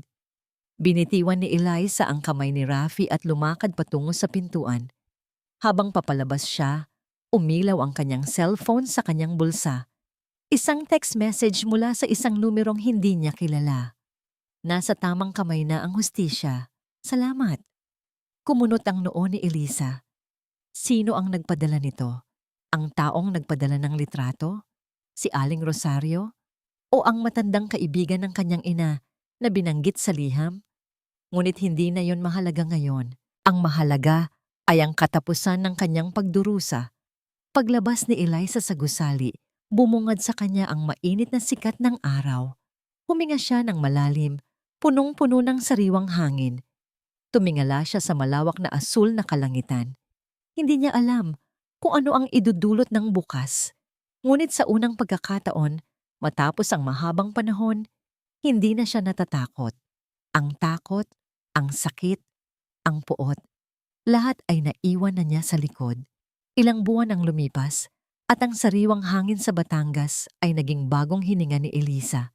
Binitiwan ni Eliza ang kamay ni Rafi at lumakad patungo sa pintuan. Habang papalabas siya, umilaw ang kanyang cellphone sa kanyang bulsa. Isang text message mula sa isang numerong hindi niya kilala. Nasa tamang kamay na ang hustisya. Salamat. Kumunot ang noo ni Eliza. Sino ang nagpadala nito? Ang taong nagpadala ng litrato? Si Aling Rosario? O ang matandang kaibigan ng kanyang ina na binanggit sa liham? Ngunit hindi na yon mahalaga ngayon. Ang mahalaga ay ang katapusan ng kanyang pagdurusa. Paglabas ni Eliza sa gusali, bumungad sa kanya ang mainit na sikat ng araw. Huminga siya ng malalim, punong-puno ng sariwang hangin. Tumingala siya sa malawak na asul na kalangitan. Hindi niya alam kung ano ang idudulot ng bukas. Ngunit sa unang pagkakataon, matapos ang mahabang panahon, hindi na siya natatakot. Ang takot, ang sakit, ang puot, lahat ay naiwan na niya sa likod. Ilang buwan ang lumipas at ang sariwang hangin sa Batangas ay naging bagong hininga ni Elisa.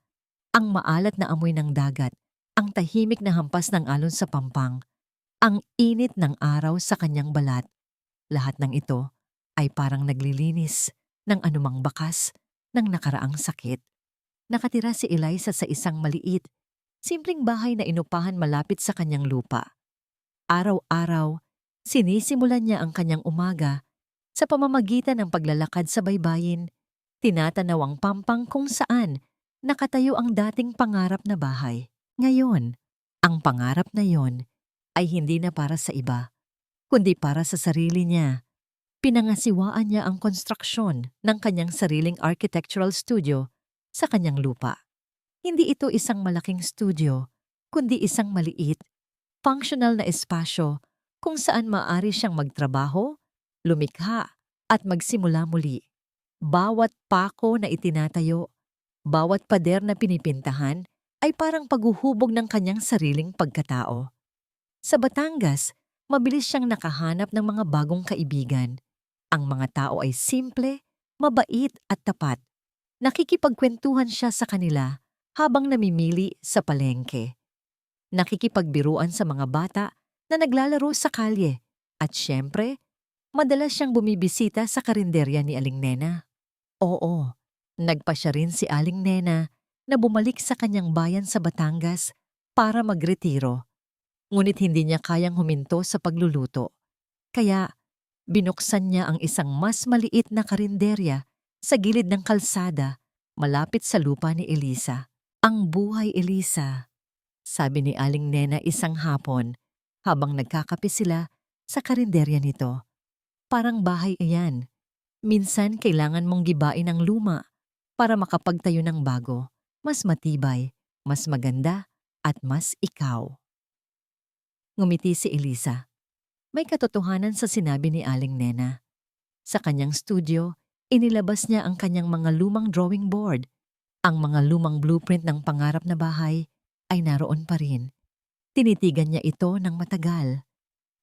Ang maalat na amoy ng dagat, ang tahimik na hampas ng alon sa pampang, ang init ng araw sa kanyang balat. Lahat ng ito ay parang naglilinis ng anumang bakas ng nakaraang sakit. Nakatira si Eliza sa isang maliit, simpleng bahay na inupahan malapit sa kanyang lupa. Araw-araw, sinisimulan niya ang kanyang umaga sa pamamagitan ng paglalakad sa baybayin, tinatanaw ang pampang kung saan nakatayo ang dating pangarap na bahay. Ngayon, ang pangarap na yon ay hindi na para sa iba, kundi para sa sarili niya. Pinangasiwaan niya ang konstruksyon ng kanyang sariling architectural studio sa kanyang lupa. Hindi ito isang malaking studio, kundi isang maliit, functional na espasyo kung saan maaari siyang magtrabaho, lumikha, at magsimula muli. Bawat pako na itinatayo, bawat pader na pinipintahan ay parang paghuhubog ng kanyang sariling pagkatao. Sa Batangas, mabilis siyang nakahanap ng mga bagong kaibigan. Ang mga tao ay simple, mabait at tapat. Nakikipagkwentuhan siya sa kanila habang namimili sa palengke. Nakikipagbiruan sa mga bata na naglalaro sa kalye. At syempre, madalas siyang bumibisita sa karinderya ni Aling Nena. Oo, nagpa siya rin si Aling Nena na bumalik sa kanyang bayan sa Batangas para magretiro. Ngunit hindi niya kayang huminto sa pagluluto. Kaya, binuksan niya ang isang mas maliit na karinderya sa gilid ng kalsada malapit sa lupa ni Elisa. Ang buhay, Elisa, sabi ni Aling Nena isang hapon habang nagkakape sila sa karinderya nito. Parang bahay iyan. Minsan kailangan mong gibain ang luma para makapagtayo ng bago, mas matibay, mas maganda, at mas ikaw. Ngumiti si Elisa. May katotohanan sa sinabi ni Aling Nena. Sa kanyang studio, inilabas niya ang kanyang mga lumang drawing board. Ang mga lumang blueprint ng pangarap na bahay ay naroon pa rin. Tinitigan niya ito ng matagal.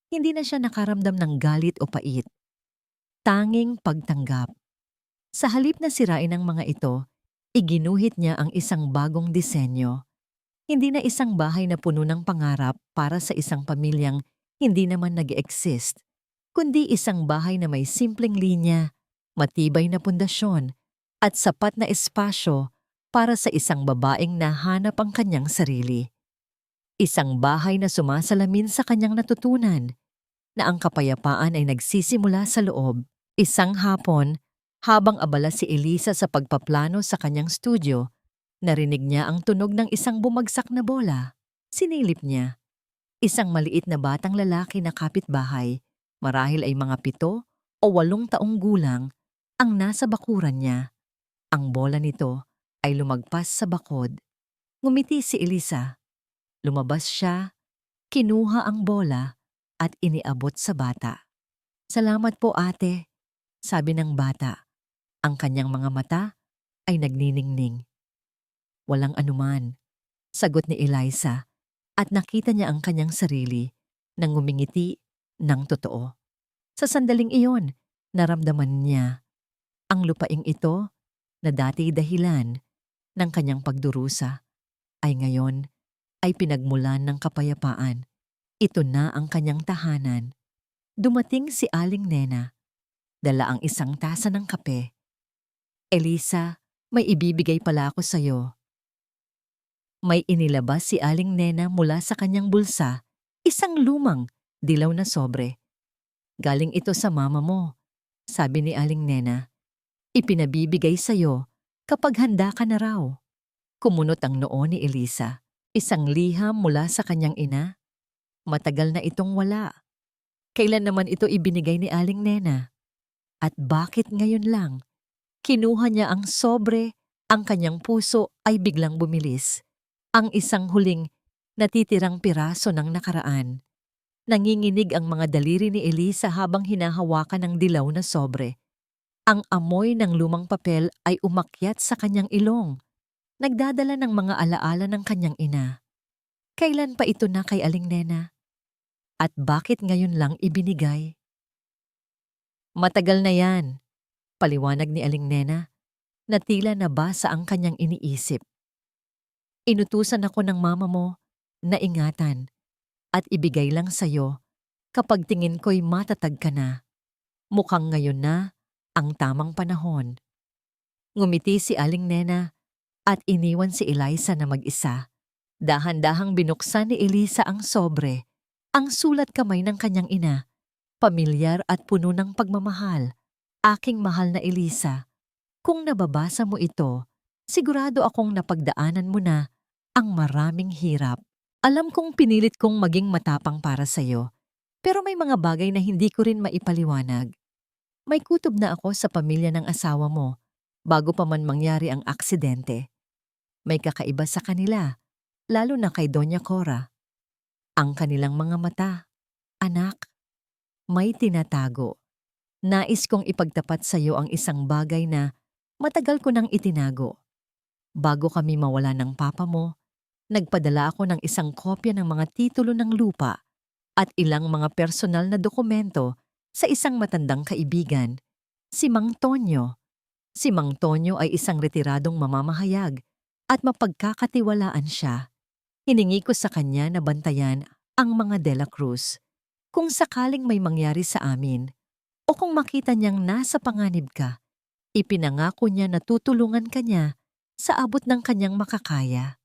Hindi na siya nakaramdam ng galit o pait. Tanging pagtanggap. Sa halip na sirain ang mga ito, iginuhit niya ang isang bagong disenyo. Hindi na isang bahay na puno ng pangarap para sa isang pamilyang hindi naman nag-exist, kundi isang bahay na may simpleng linya, matibay na pundasyon, at sapat na espasyo para sa isang babaeng nahanap ang kanyang sarili. Isang bahay na sumasalamin sa kanyang natutunan, na ang kapayapaan ay nagsisimula sa loob. Isang hapon, habang abala si Elisa sa pagpaplano sa kanyang studio, narinig niya ang tunog ng isang bumagsak na bola. Sinilip niya. Isang maliit na batang lalaki na kapitbahay, marahil ay mga 7 o 8 taong gulang, ang nasa bakuran niya. Ang bola nito ay lumagpas sa bakod. Ngumiti si Elisa. Lumabas siya, kinuha ang bola at iniabot sa bata. "Salamat po, ate," sabi ng bata. Ang kanyang mga mata ay nagniningning. "Walang anuman," sagot ni Eliza, at nakita niya ang kanyang sarili nang ngumingiti ng totoo. Sa sandaling iyon, naramdaman niya ang lupaing ito na dati dahilan ng kanyang pagdurusa ay ngayon ay pinagmulan ng kapayapaan. Ito na ang kanyang tahanan. Dumating si Aling Nena. Dala ang isang tasa ng kape. "Elisa, may ibibigay pala ako sa'yo." May inilabas si Aling Nena mula sa kanyang bulsa, isang lumang, dilaw na sobre. "Galing ito sa mama mo," sabi ni Aling Nena. "Ipinabibigay sa'yo kapag handa ka na raw." Kumunot ang noo ni Elisa. Isang liham mula sa kanyang ina. Matagal na itong wala. Kailan naman ito ibinigay ni Aling Nena? At bakit ngayon lang? Kinuha niya ang sobre, ang kanyang puso ay biglang bumilis. Ang isang huling natitirang piraso ng nakaraan. Nanginginig ang mga daliri ni Elisa habang hinahawakan ng dilaw na sobre. Ang amoy ng lumang papel ay umakyat sa kanyang ilong, nagdadala ng mga alaala ng kanyang ina. Kailan pa ito na kay Aling Nena? At bakit ngayon lang ibinigay? Matagal na yan, paliwanag ni Aling Nena, na tila nabasa ang kanyang iniisip. Inutusan ako ng mama mo na ingatan at ibigay lang sa'yo kapag tingin ko'y matatag ka na. Mukhang ngayon na ang tamang panahon. Ngumiti si Aling Nena at iniwan si Eliza na mag-isa. Dahan-dahang binuksan ni Elisa ang sobre, ang sulat kamay ng kanyang ina, pamilyar at puno ng pagmamahal. Aking mahal na Elisa, kung nababasa mo ito, sigurado akong napagdaanan mo na ang maraming hirap. Alam kong pinilit kong maging matapang para sa'yo, pero may mga bagay na hindi ko rin maipaliwanag. May kutob na ako sa pamilya ng asawa mo bago pa man mangyari ang aksidente. May kakaiba sa kanila, lalo na kay Doña Cora. Ang kanilang mga mata, anak, may tinatago. Nais kong ipagtapat sa iyo ang isang bagay na matagal ko nang itinago. Bago kami mawala ng papa mo, nagpadala ako ng isang kopya ng mga titulo ng lupa at ilang mga personal na dokumento sa isang matandang kaibigan, si Mang Tonyo. Si Mang Tonyo ay isang retiradong mamamahayag at mapagkakatiwalaan siya. Hiningi ko sa kanya na bantayan ang mga De La Cruz. Kung sakaling may mangyari sa amin, o kung makita niyang nasa panganib ka, ipinangako niya na tutulungan ka niya sa abot ng kanyang makakaya.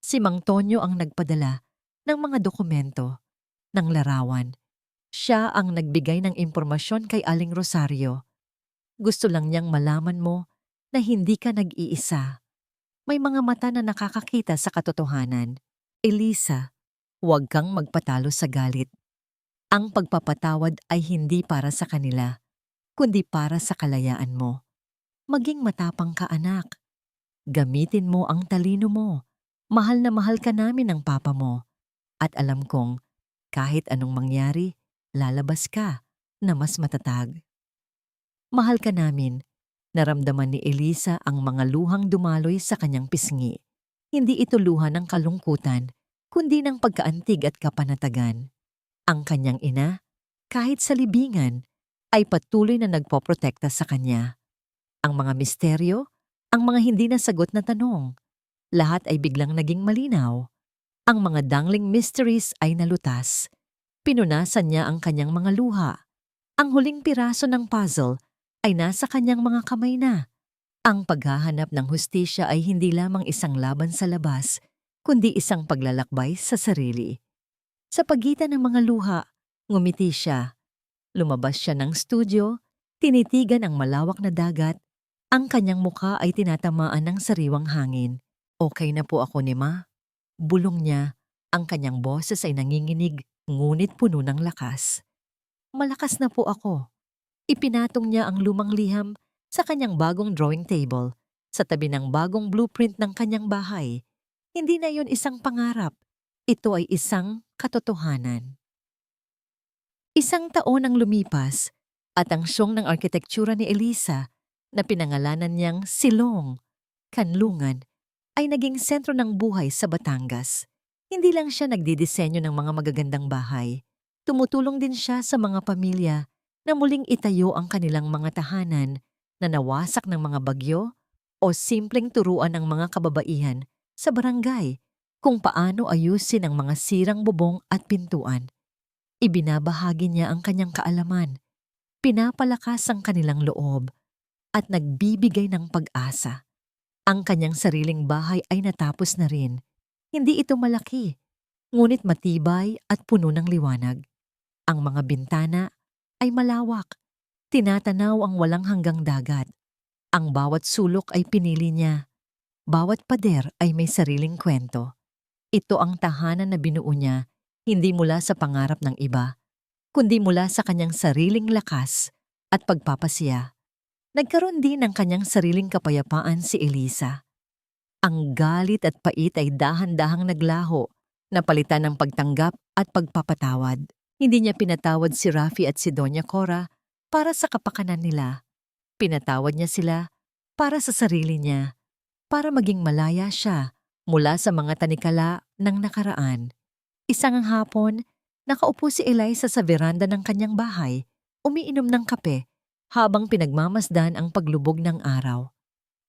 Si Mang Tonyo ang nagpadala ng mga dokumento, ng larawan. Siya ang nagbigay ng impormasyon kay Aling Rosario. Gusto lang niyang malaman mo na hindi ka nag-iisa. May mga mata na nakakakita sa katotohanan. Elisa, huwag kang magpatalo sa galit. Ang pagpapatawad ay hindi para sa kanila, kundi para sa kalayaan mo. Maging matapang ka, anak. Gamitin mo ang talino mo. Mahal na mahal ka namin ng papa mo. At alam kong kahit anong mangyari, lalabas ka na mas matatag. Mahal ka namin. Naramdaman ni Elisa ang mga luhang dumaloy sa kanyang pisngi. Hindi ito luha ng kalungkutan, kundi ng pagkaantig at kapanatagan. Ang kanyang ina, kahit sa libingan, ay patuloy na nagpoprotekta sa kanya. Ang mga misteryo, ang mga hindi nasagot na tanong, lahat ay biglang naging malinaw. Ang mga dangling mysteries ay nalutas. Pinunasan niya ang kanyang mga luha. Ang huling piraso ng puzzle ay nasa kanyang mga kamay na. Ang paghahanap ng hustisya ay hindi lamang isang laban sa labas, kundi isang paglalakbay sa sarili. Sa pagitan ng mga luha, ngumiti siya. Lumabas siya ng studio, tinitigan ang malawak na dagat. Ang kanyang mukha ay tinatamaan ng sariwang hangin. Okay na po ako ni Ma. Bulong niya, ang kanyang boses ay nanginginig, ngunit puno ng lakas. Malakas na po ako. Ipinatong niya ang lumang liham sa kanyang bagong drawing table, sa tabi ng bagong blueprint ng kanyang bahay. Hindi na yon isang pangarap. Ito ay isang katotohanan. Isang taon ang lumipas at ang siyong ng arkitektura ni Elisa na pinangalanan niyang Silong, Kanlungan, ay naging sentro ng buhay sa Batangas. Hindi lang siya nagdidisenyo ng mga magagandang bahay. Tumutulong din siya sa mga pamilya na muling itayo ang kanilang mga tahanan na nawasak ng mga bagyo o simpleng turuan ng mga kababaihan sa barangay kung paano ayusin ang mga sirang bubong at pintuan. Ibinabahagi niya ang kanyang kaalaman, pinapalakas ang kanilang loob, at nagbibigay ng pag-asa. Ang kanyang sariling bahay ay natapos na rin. Hindi ito malaki, ngunit matibay at puno ng liwanag. Ang mga bintana ay malawak, tinatanaw ang walang hanggang dagat. Ang bawat sulok ay pinili niya. Bawat pader ay may sariling kwento. Ito ang tahanan na binuo niya, hindi mula sa pangarap ng iba, kundi mula sa kanyang sariling lakas at pagpapasiya. Nagkaroon din ng kanyang sariling kapayapaan si Elisa. Ang galit at pait ay dahan-dahang naglaho Napalitan ng pagtanggap at pagpapatawad. Hindi niya pinatawad si Rafi at si Doña Cora para sa kapakanan nila. Pinatawad niya sila para sa sarili niya, para maging malaya siya mula sa mga tanikala ng nakaraan. Isang hapon, nakaupo si Eliza sa veranda ng kanyang bahay, umiinom ng kape habang pinagmamasdan ang paglubog ng araw.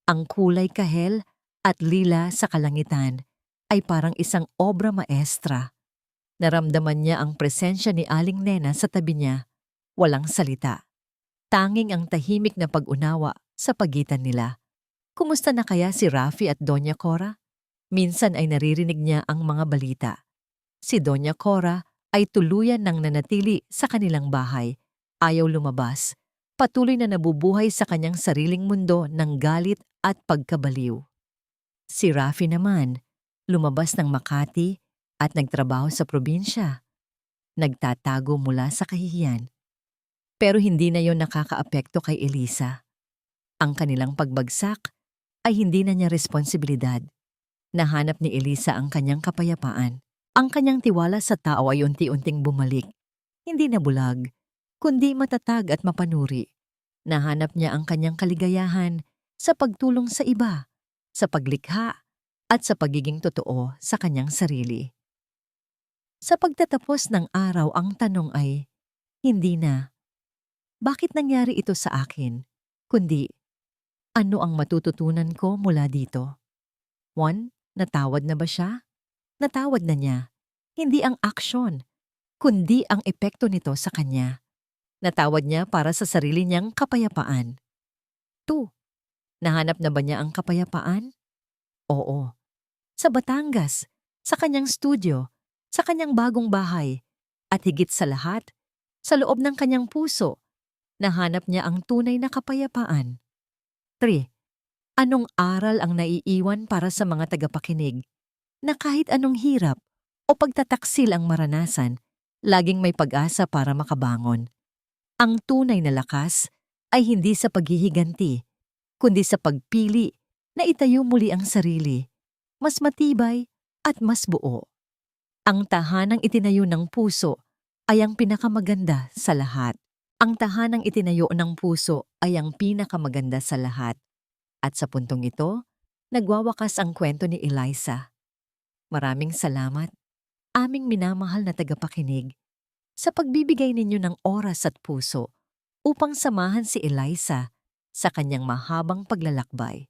Ang kulay kahel at lila sa kalangitan ay parang isang obra maestra. Naramdaman niya ang presensya ni Aling Nena sa tabi niya. Walang salita. Tanging ang tahimik na pag-unawa sa pagitan nila. Kumusta na kaya si Rafi at Doña Cora? Minsan ay naririnig niya ang mga balita. Si Doña Cora ay tuluyan ng nanatili sa kanilang bahay. Ayaw lumabas. Patuloy na nabubuhay sa kanyang sariling mundo ng galit at pagkabaliw. Si Rafi naman, lumabas ng Makati at nagtrabaho sa probinsya. Nagtatago mula sa kahihiyan. Pero hindi na yon nakakaapekto kay Eliza. Ang kanilang pagbagsak ay hindi na niya responsibilidad. Nahanap ni Eliza ang kanyang kapayapaan. Ang kanyang tiwala sa tao ay unti-unting bumalik. Hindi na bulag, kundi matatag at mapanuri. Nahanap niya ang kanyang kaligayahan sa pagtulong sa iba, sa paglikha, at sa pagiging totoo sa kanyang sarili. Sa pagtatapos ng araw, ang tanong ay, hindi na, bakit nangyari ito sa akin? Kundi, ano ang matututunan ko mula dito? 1. Natawad na ba siya? Natawad na niya. Hindi ang aksyon, kundi ang epekto nito sa kanya. Natawad niya para sa sarili niyang kapayapaan. 2. Nahanap na ba niya ang kapayapaan? Oo. Sa Batangas, sa kanyang studio, sa kanyang bagong bahay, at higit sa lahat, sa loob ng kanyang puso, nahanap niya ang tunay na kapayapaan. 3. Anong aral ang naiiwan para sa mga tagapakinig na kahit anong hirap o pagtataksil ang maranasan, laging may pag-asa para makabangon? Ang tunay na lakas ay hindi sa paghihiganti, kundi sa pagpili na itayo muli ang sarili, mas matibay at mas buo. Ang tahanang itinayo ng puso ay ang pinakamaganda sa lahat. Ang tahanang itinayo ng puso ay ang pinakamaganda sa lahat. At sa puntong ito, nagwawakas ang kwento ni Eliza. Maraming salamat, aming minamahal na tagapakinig, sa pagbibigay ninyo ng oras at puso upang samahan si Eliza sa kanyang mahabang paglalakbay.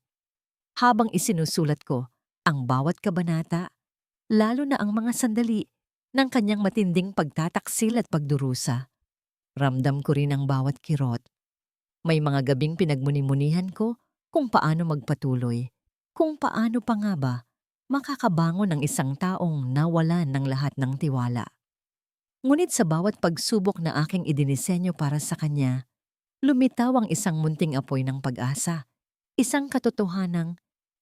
Habang isinusulat ko ang bawat kabanata, lalo na ang mga sandali ng kanyang matinding pagtataksil at pagdurusa, ramdam ko rin ang bawat kirot. May mga gabing pinagmuni-munihan ko kung paano magpatuloy, kung paano pa nga ba makakabangon ng isang taong nawalan ng lahat ng tiwala. Ngunit sa bawat pagsubok na aking idinisenyo para sa kanya, lumitaw ang isang munting apoy ng pag-asa, isang katotohanang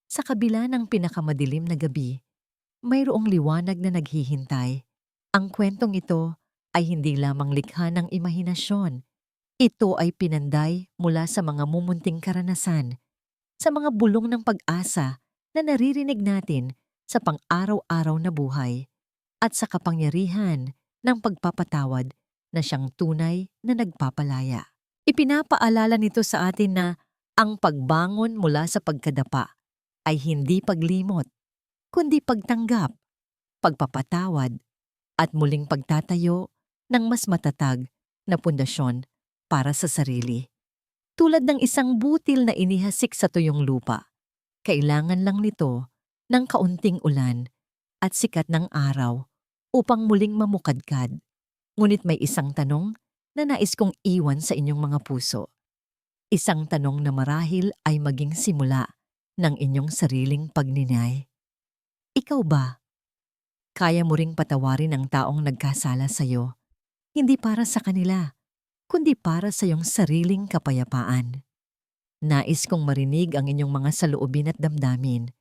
sa kabila ng pinakamadilim na gabi, mayroong liwanag na naghihintay. Ang kwentong ito ay hindi lamang likha ng imahinasyon. Ito ay pinanday mula sa mga mumunting karanasan, sa mga bulong ng pag-asa na naririnig natin sa pang-araw-araw na buhay, at sa kapangyarihan ng pagpapatawad na siyang tunay na nagpapalaya. Ipinapaalala nito sa atin na ang pagbangon mula sa pagkadapa ay hindi paglimot, kundi pagtanggap, pagpapatawad, at muling pagtatayo ng mas matatag na pundasyon para sa sarili. Tulad ng isang butil na inihasik sa tuyong lupa, kailangan lang nito ng kaunting ulan at sikat ng araw upang muling mamukadkad. Ngunit may isang tanong na nais kong iwan sa inyong mga puso. Isang tanong na marahil ay maging simula ng inyong sariling pagninay. Ikaw ba? Kaya mo ring patawarin ang taong nagkasala sa iyo, hindi para sa kanila, kundi para sa iyong sariling kapayapaan. Nais kong marinig ang inyong mga saloobin at damdamin.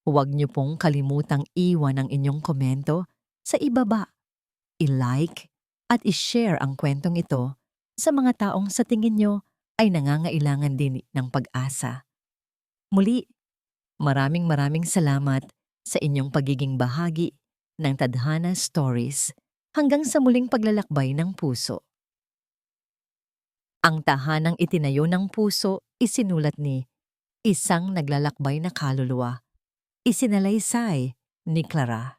Huwag niyo pong kalimutang iwan ang inyong komento sa ibaba. I-like at i-share ang kwentong ito sa mga taong sa tingin niyo ay nangangailangan din ng pag-asa. Muli, maraming salamat sa inyong pagiging bahagi ng Tadhana Stories hanggang sa muling paglalakbay ng puso. Ang tahanang itinayo ng puso isinulat ni Isang Naglalakbay na Kaluluwa. Isinalaysay ni Clara.